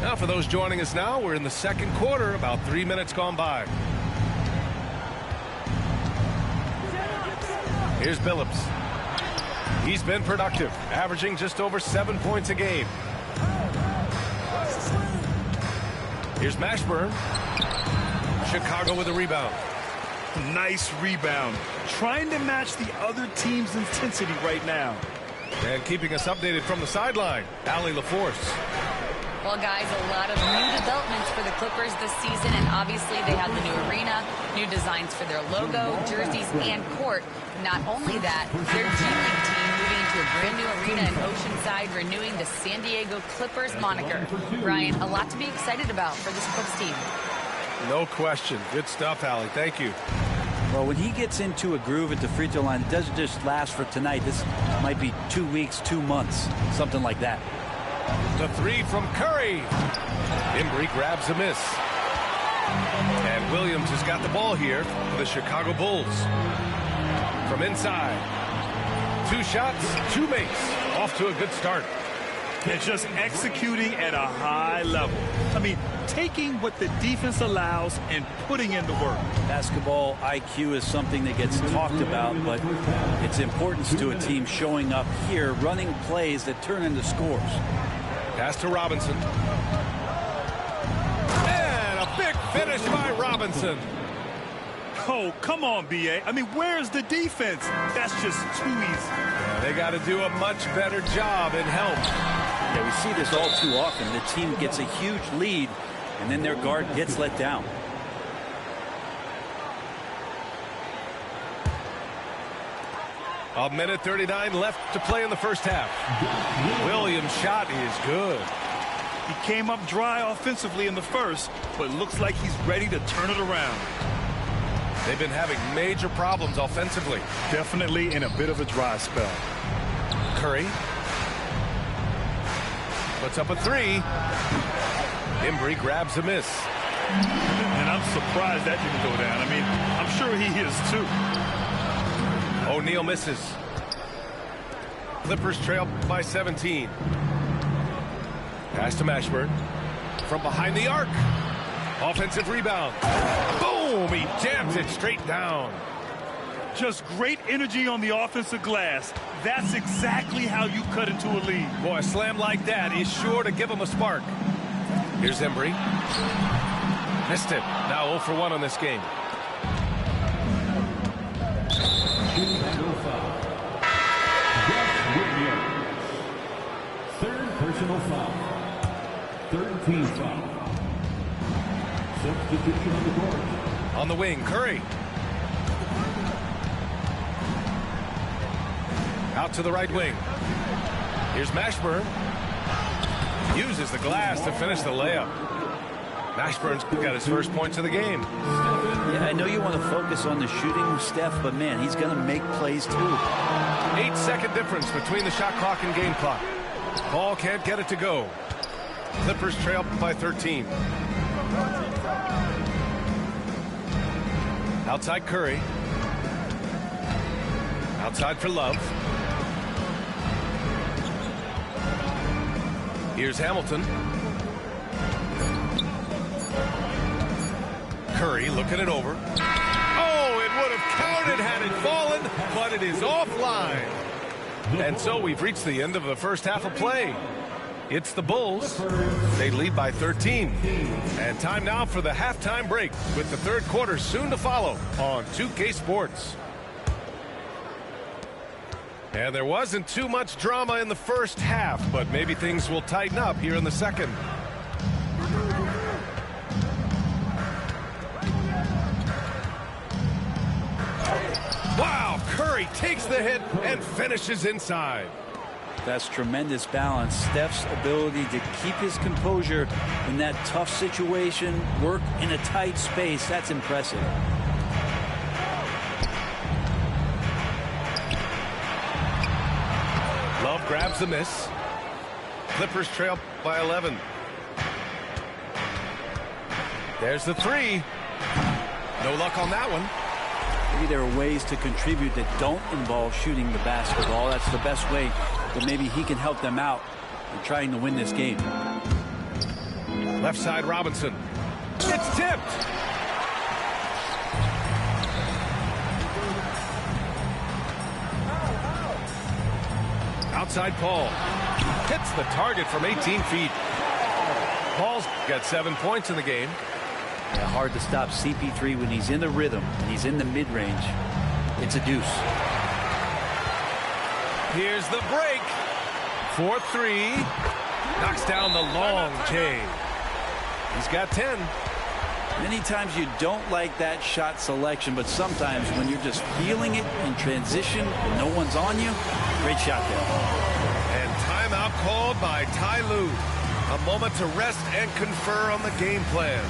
Now, for those joining us now, we're in the second quarter, about 3 minutes gone by. Here's Billups. He's been productive, averaging just over 7 points a game. Here's Mashburn. Chicago with a rebound. Nice rebound. Trying to match the other team's intensity right now. And keeping us updated from the sideline, Allie LaForce. Well, guys, a lot of new developments for the Clippers this season, and obviously they have the new arena, new designs for their logo, jerseys, and court. Not only that, their G League team moving into a brand new arena in Oceanside, renewing the San Diego Clippers moniker. Brian, a lot to be excited about for this Clips team. No question. Good stuff, Allie. Thank you. Well, when he gets into a groove at the free throw line, it doesn't just last for tonight. This might be 2 weeks, 2 months, something like that. The three from Curry. Embry grabs a miss. And Williams has got the ball here for the Chicago Bulls. From inside. 2 shots, 2 makes. Off to a good start. And just executing at a high level. I mean, taking what the defense allows and putting in the work. Basketball IQ is something that gets talked about, but its importance to a team showing up here, running plays that turn into scores. Pass to Robinson. And a big finish by Robinson. Oh, come on, B.A. I mean, where's the defense? That's just too easy. Yeah, they got to do a much better job in help. Yeah, we see this all too often. The team gets a huge lead, and then their guard gets let down. A minute 39 left to play in the first half. Williams' shot is good. He came up dry offensively in the first, but looks like he's ready to turn it around. They've been having major problems offensively. Definitely in a bit of a dry spell. Curry puts up a 3. Embry grabs a miss. And I'm surprised that didn't go down. I mean, I'm sure he is too. O'Neal misses. Clippers trail by 17. Pass to Mashburn. From behind the arc. Offensive rebound. Boom! He jams it straight down. Just great energy on the offensive glass. That's exactly how you cut into a lead. Boy, a slam like that is sure to give him a spark. Here's Embry. Missed it. Now 0 for 1 on this game. Third personal foul. Third team foul. Substitution on the court. On the wing, Curry. Out to the right wing. Here's Mashburn. Uses the glass to finish the layup. Mashburn's got his first points of the game. Yeah, I know you want to focus on the shooting, Steph, but man, he's going to make plays too. 8-second difference between the shot clock and game clock. Ball can't get it to go. Clippers trail by 13. Outside Curry. Outside for Love. Here's Hamilton. Curry looking it over. Oh, it would have counted had it fallen, but it is offline. And so we've reached the end of the first half of play. It's the Bulls. They lead by 13. And time now for the halftime break, with the third quarter soon to follow on 2K Sports. And there wasn't too much drama in the first half, but maybe things will tighten up here in the second. Wow, Curry takes the hit and finishes inside. That's tremendous balance. Steph's ability to keep his composure in that tough situation, work in a tight space, that's impressive. Love grabs the miss. Clippers trail by 11. There's the 3. No luck on that one. Maybe there are ways to contribute that don't involve shooting the basketball. That's the best way that maybe he can help them out in trying to win this game. Left side Robinson. It's tipped. Outside Paul. Hits the target from 18 feet. Paul's got 7 points in the game. Yeah, hard to stop CP3 when he's in the rhythm and he's in the mid-range. It's a deuce. Here's the break. 4-3. Knocks down the long J. He's got 10. Many times you don't like that shot selection, but sometimes when you're just feeling it in transition and no one's on you, great shot there. And timeout called by Ty Lue. A moment to rest and confer on the game plan.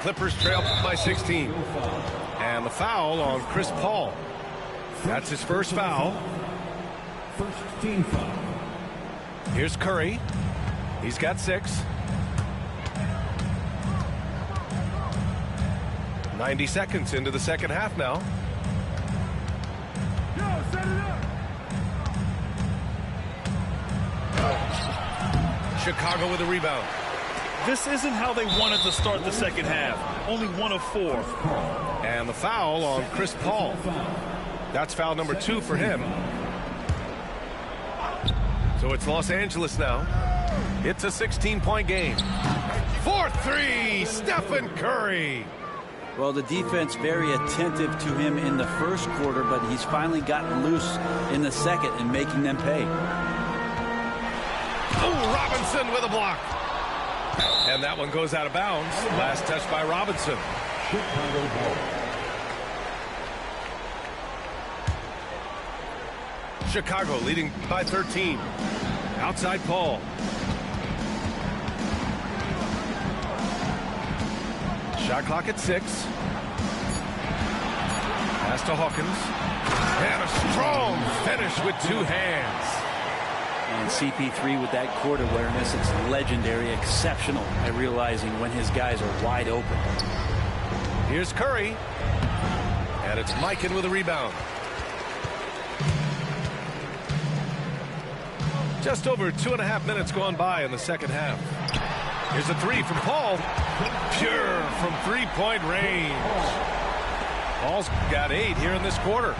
Clippers trail by 16. And the foul on Chris Paul. That's his first foul. First team foul. Here's Curry. He's got 6. 90 seconds into the second half now. Chicago with a rebound. This isn't how they wanted to start the second half. Only 1 of 4. And the foul on Chris Paul. That's foul number 2 for him. So it's Los Angeles now. It's a 16-point game. 4-3, Stephen Curry. Well, the defense very attentive to him in the first quarter, but he's finally gotten loose in the second and making them pay. Oh, Robinson with a block. And that one goes out of bounds. Last touch by Robinson. Chicago leading by 13. Outside Paul. Shot clock at 6. Pass to Hawkins. And a strong finish with 2 hands. And CP3 with that court awareness, it's legendary, exceptional at realizing when his guys are wide open. Here's Curry. And it's Mikan with a rebound. Just over 2.5 minutes gone by in the second half. Here's a 3 from Paul. Pure from 3-point range. Paul's got 8 here in this quarter.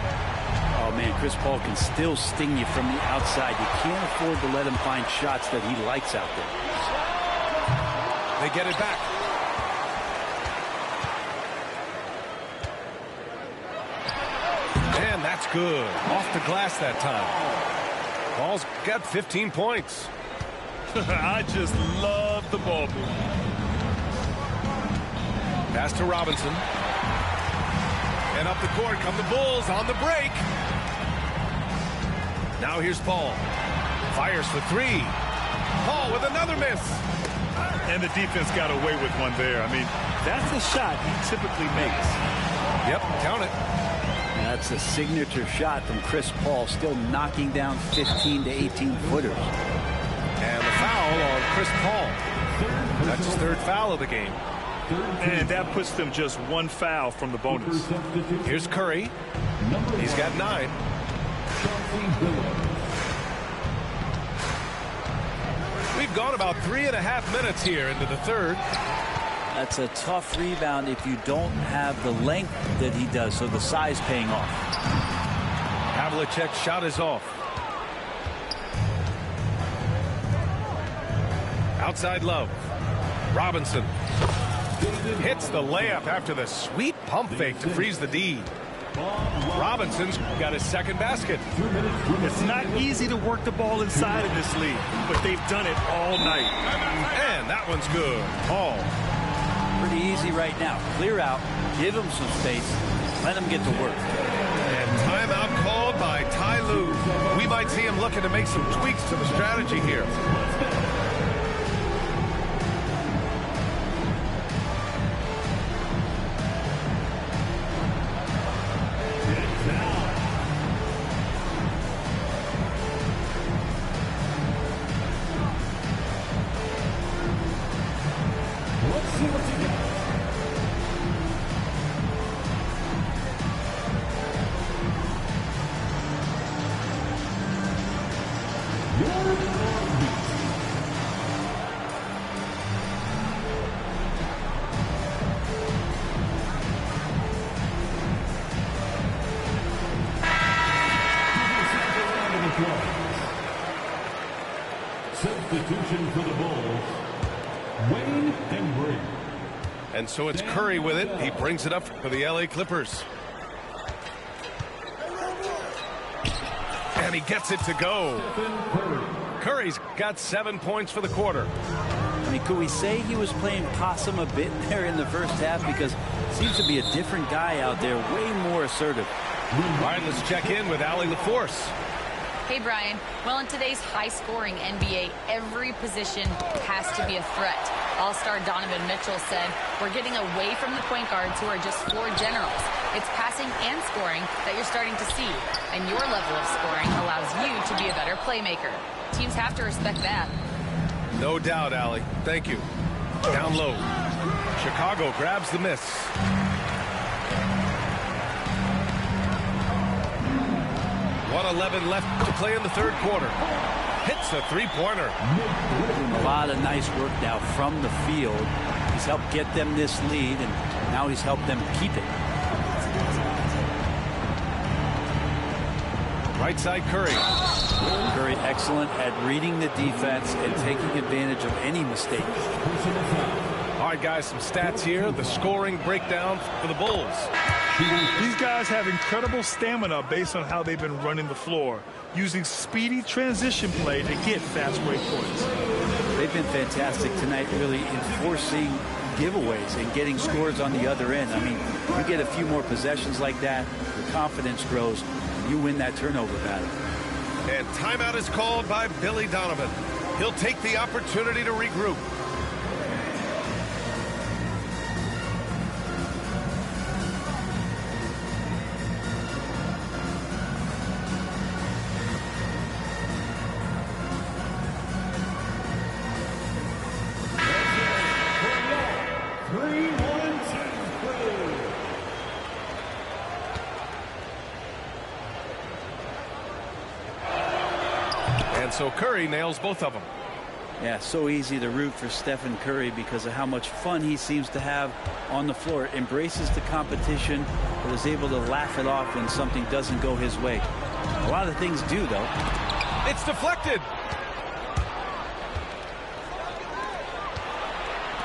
Oh, man, Chris Paul can still sting you from the outside. You can't afford to let him find shots that he likes out there. They get it back. And that's good. Off the glass that time. Paul's got 15 points. I just love the ball movement. Pass to Robinson. And up the court come the Bulls on the break. Now here's Paul. Fires for 3. Paul with another miss. And the defense got away with one there. I mean, that's a shot he typically makes. Yep, count it. That's a signature shot from Chris Paul, still knocking down 15 to 18 footers. And the foul on Chris Paul. That's his 3rd foul of the game. And that puts them just 1 foul from the bonus. Here's Curry. He's got 9. We've gone about 3.5 minutes here into the 3rd. That's a tough rebound if you don't have the length that he does, so the size paying off. Havlicek's shot is off. Outside Love. Robinson hits the layup after the sweet pump fake to freeze the D. Robinson's got his second basket. It's not easy to work the ball inside in this league, but they've done it all night. And that one's good. Paul. Pretty easy right now. Clear out, give him some space, let him get to work. And timeout called by Ty Lue. We might see him looking to make some tweaks to the strategy here. Substitution for the Bulls, Wayne Embry. And so it's Curry with it. He brings it up for the LA Clippers. And he gets it to go. Curry's got 7 points for the quarter. I mean, could we say he was playing possum a bit there in the first half? Because it seems to be a different guy out there, way more assertive. All right, let's check in with Allie LaForce. Hey, Brian. Well, in today's high-scoring NBA, every position has to be a threat. All-star Donovan Mitchell said, "We're getting away from the point guards who are just floor generals. It's passing and scoring that you're starting to see, and your level of scoring allows you to be a better playmaker." Teams have to respect that. No doubt, Allie. Thank you. Down low. Chicago grabs the miss. 1:11 left to play in the third quarter. Hits a three-pointer. A lot of nice work now from the field. He's helped get them this lead, and now he's helped them keep it. Right side Curry. Curry excellent at reading the defense and taking advantage of any mistake. All right, guys, some stats here. The scoring breakdown for the Bulls. These guys have incredible stamina based on how they've been running the floor, using speedy transition play to get fast break points. They've been fantastic tonight, really enforcing giveaways and getting scores on the other end. I mean, you get a few more possessions like that, your confidence grows, and you win that turnover battle. And timeout is called by Billy Donovan. He'll take the opportunity to regroup. So Curry nails both of them. Yeah, so easy to root for Stephen Curry because of how much fun he seems to have on the floor. Embraces the competition, but is able to laugh it off when something doesn't go his way. A lot of things do, though. It's deflected.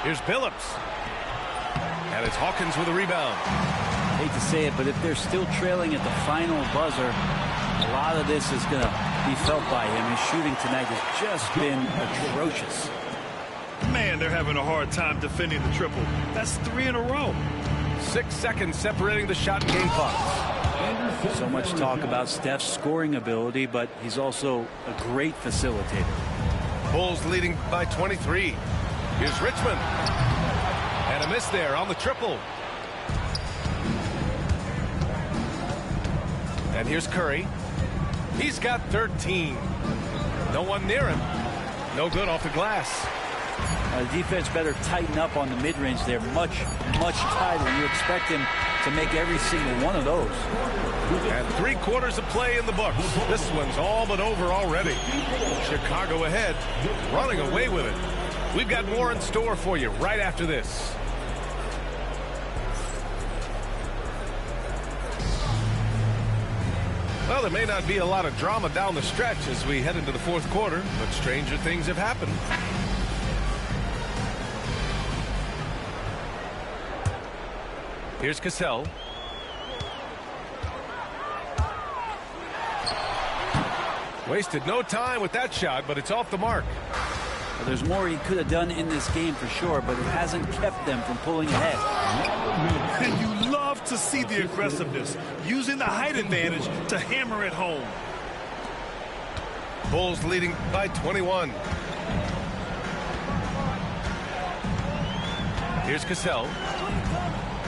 Here's Billups. And it's Hawkins with a rebound. Hate to say it, but if they're still trailing at the final buzzer, a lot of this is going to be felt by him. His shooting tonight has just been atrocious. Man, they're having a hard time defending the triple. That's 3 in a row. 6 seconds separating the shot and game clock. So much talk about Steph's scoring ability, but he's also a great facilitator. Bulls leading by 23. Here's Richmond. And a miss there on the triple. And here's Curry. He's got 13. No one near him. No good off the glass. The defense better tighten up on the mid-range there. Much tighter. You expect him to make every single one of those. And 3 quarters of play in the books. This one's all but over already. Chicago ahead, running away with it. We've got more in store for you right after this. Well, there may not be a lot of drama down the stretch as we head into the fourth quarter, but stranger things have happened. Here's Cassell. Wasted no time with that shot, but it's off the mark. Well, there's more he could have done in this game for sure, but it hasn't kept them from pulling ahead. And you love to see the aggressiveness, using the height advantage to hammer it home. Bulls leading by 21. Here's Cassell.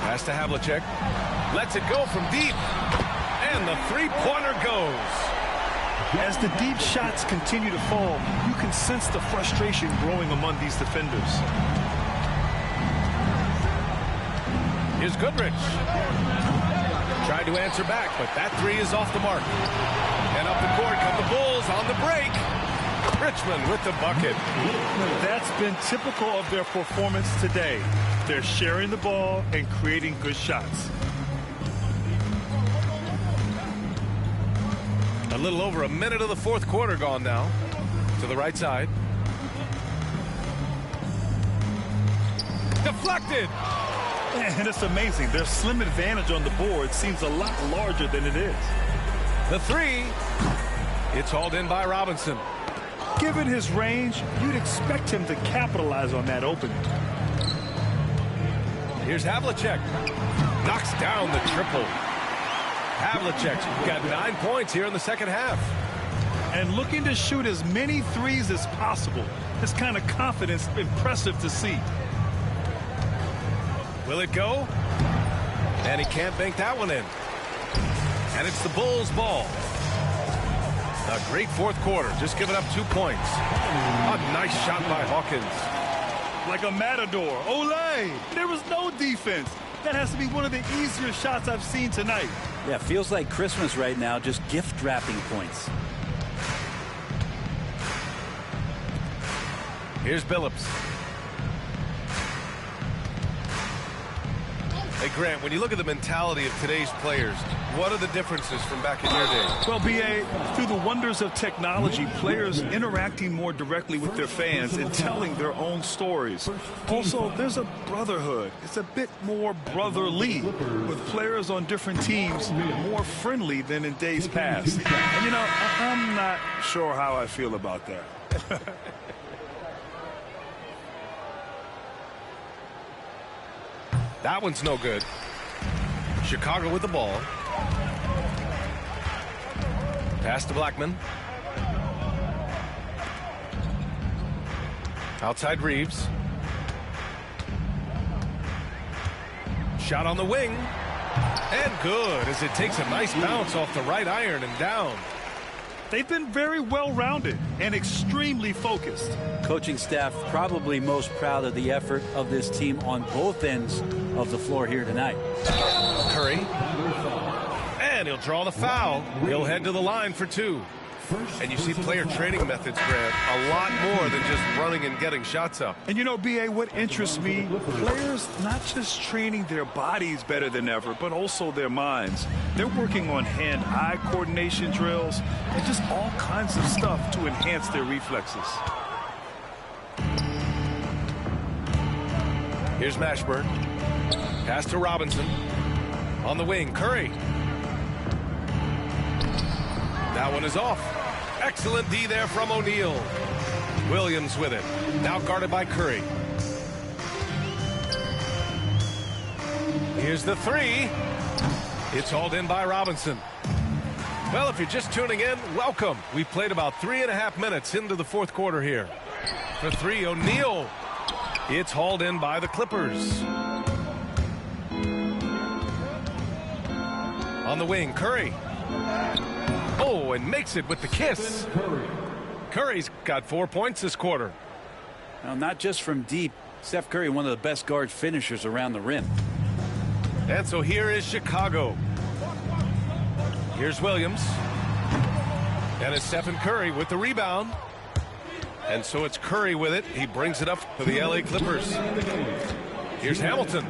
Pass to Havlicek. Lets it go from deep. And the three-pointer goes. As the deep shots continue to fall, you can sense the frustration growing among these defenders. Here's Goodrich. Tried to answer back, but that three is off the mark. And up the court come the Bulls on the break. Richmond with the bucket. That's been typical of their performance today. They're sharing the ball and creating good shots. A little over a minute of the fourth quarter gone now. To the right side. Deflected. And it's amazing. Their slim advantage on the board seems a lot larger than it is. The three. It's hauled in by Robinson. Given his range, you'd expect him to capitalize on that opening. Here's Havlicek. Knocks down the triple. Havlicek's got 9 points here in the second half. And looking to shoot as many threes as possible. This kind of confidence, impressive to see. Will it go? And he can't bank that one in. And it's the Bulls' ball. A great fourth quarter, just giving up 2 points. A nice shot by Hawkins. Like a matador. Olé! There was no defense. That has to be one of the easier shots I've seen tonight. Yeah, feels like Christmas right now, just gift wrapping points. Here's Billups. Hey, Grant, when you look at the mentality of today's players, what are the differences from back in your day? Well, B.A., through the wonders of technology, players interacting more directly with their fans and telling their own stories. Also, there's a brotherhood. It's a bit more brotherly, with players on different teams more friendly than in days past. And, you know, I'm not sure how I feel about that. That one's no good. Chicago with the ball. Pass to Blackman. Outside Reeves. Shot on the wing. And good as it takes a nice bounce off the right iron and down. They've been very well-rounded and extremely focused. Coaching staff probably most proud of the effort of this team on both ends of the floor here tonight. Curry. And he'll draw the foul. He'll head to the line for two. And you see player training methods, Grant, a lot more than just running and getting shots up. And you know, B.A., what interests me, players not just training their bodies better than ever, but also their minds. They're working on hand-eye coordination drills and just all kinds of stuff to enhance their reflexes. Here's Mashburn. Pass to Robinson. On the wing, Curry. That one is off. Excellent D there from O'Neal. Williams with it. Now guarded by Curry. Here's the three. It's hauled in by Robinson. Well, if you're just tuning in, welcome. We played about 3.5 minutes into the fourth quarter here. For three, O'Neal. It's hauled in by the Clippers. On the wing, Curry. Oh, and makes it with the kiss. Curry's got 4 points this quarter. Now, not just from deep. Steph Curry, one of the best guard finishers around the rim. And so here is Chicago. Here's Williams. And it's Stephen Curry with the rebound. And so it's Curry with it. He brings it up for the LA Clippers. Here's Hamilton.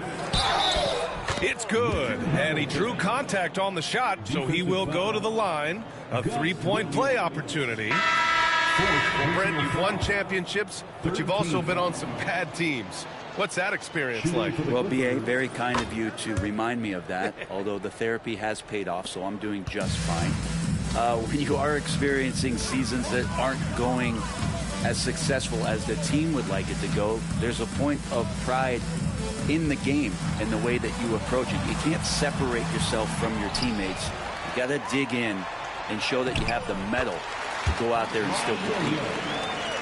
It's good. And he drew contact on the shot, so he will go to the line. A three-point play opportunity. Brent, you've won championships, but you've also been on some bad teams. What's that experience like? Well, BA, very kind of you to remind me of that, although the therapy has paid off, so I'm doing just fine. When you are experiencing seasons that aren't going as successful as the team would like it to go, there's a point of pride in the game and the way that you approach it. You can't separate yourself from your teammates. You got to dig in and show that you have the mettle to go out there and still compete.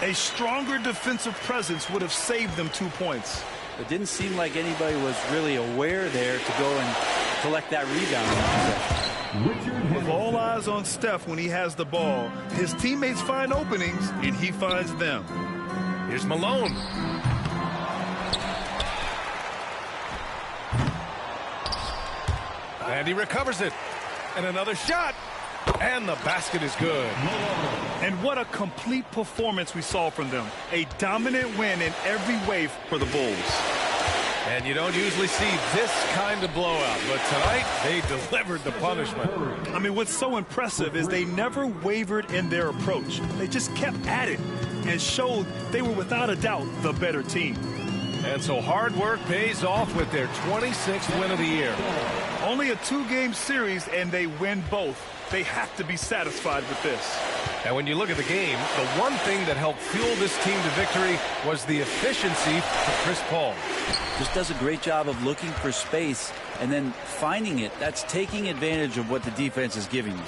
A stronger defensive presence would have saved them 2 points. It didn't seem like anybody was really aware there to go and collect that rebound. With all eyes on Steph when he has the ball, his teammates find openings and he finds them. Here's Malone. And he recovers it. And another shot. And the basket is good. And what a complete performance we saw from them. A dominant win in every way for the Bulls. And you don't usually see this kind of blowout, but tonight they delivered the punishment. I mean, what's so impressive is they never wavered in their approach. They just kept at it and showed they were without a doubt the better team. And so hard work pays off with their 26th win of the year. Only a 2-game series and they win both. They have to be satisfied with this. And when you look at the game, the one thing that helped fuel this team to victory was the efficiency of Chris Paul. Just does a great job of looking for space and then finding it. That's taking advantage of what the defense is giving you.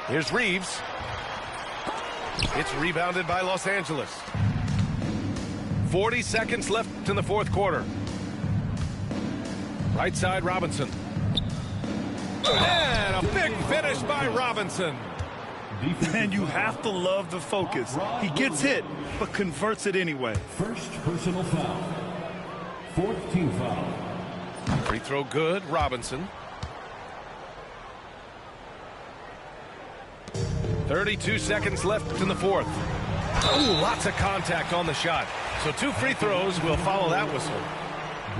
Here's Reeves. It's rebounded by Los Angeles. 40 seconds left in the fourth quarter. Right side, Robinson. And a big finish by Robinson. And you have to love the focus. He gets hit, but converts it anyway. First personal foul. Fourth team foul. Free throw good, Robinson. 32 seconds left in the fourth. Oh, lots of contact on the shot. So 2 free throws will follow that whistle.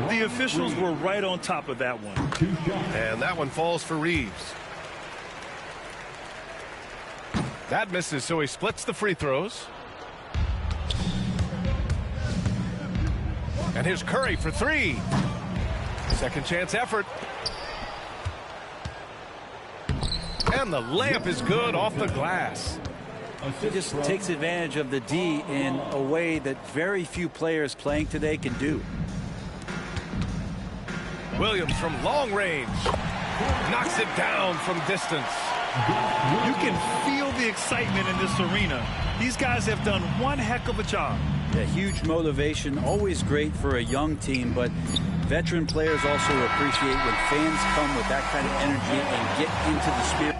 The officials were right on top of that one. And that one falls for Reeves. That misses, so he splits the free throws. And here's Curry for 3. Second chance effort. And the layup is good off the glass. He just takes advantage of the D in a way that very few players playing today can do. Williams from long range knocks it down from distance. You can feel the excitement in this arena. These guys have done one heck of a job. Yeah, huge motivation, always great for a young team, but veteran players also appreciate when fans come with that kind of energy and get into the spirit.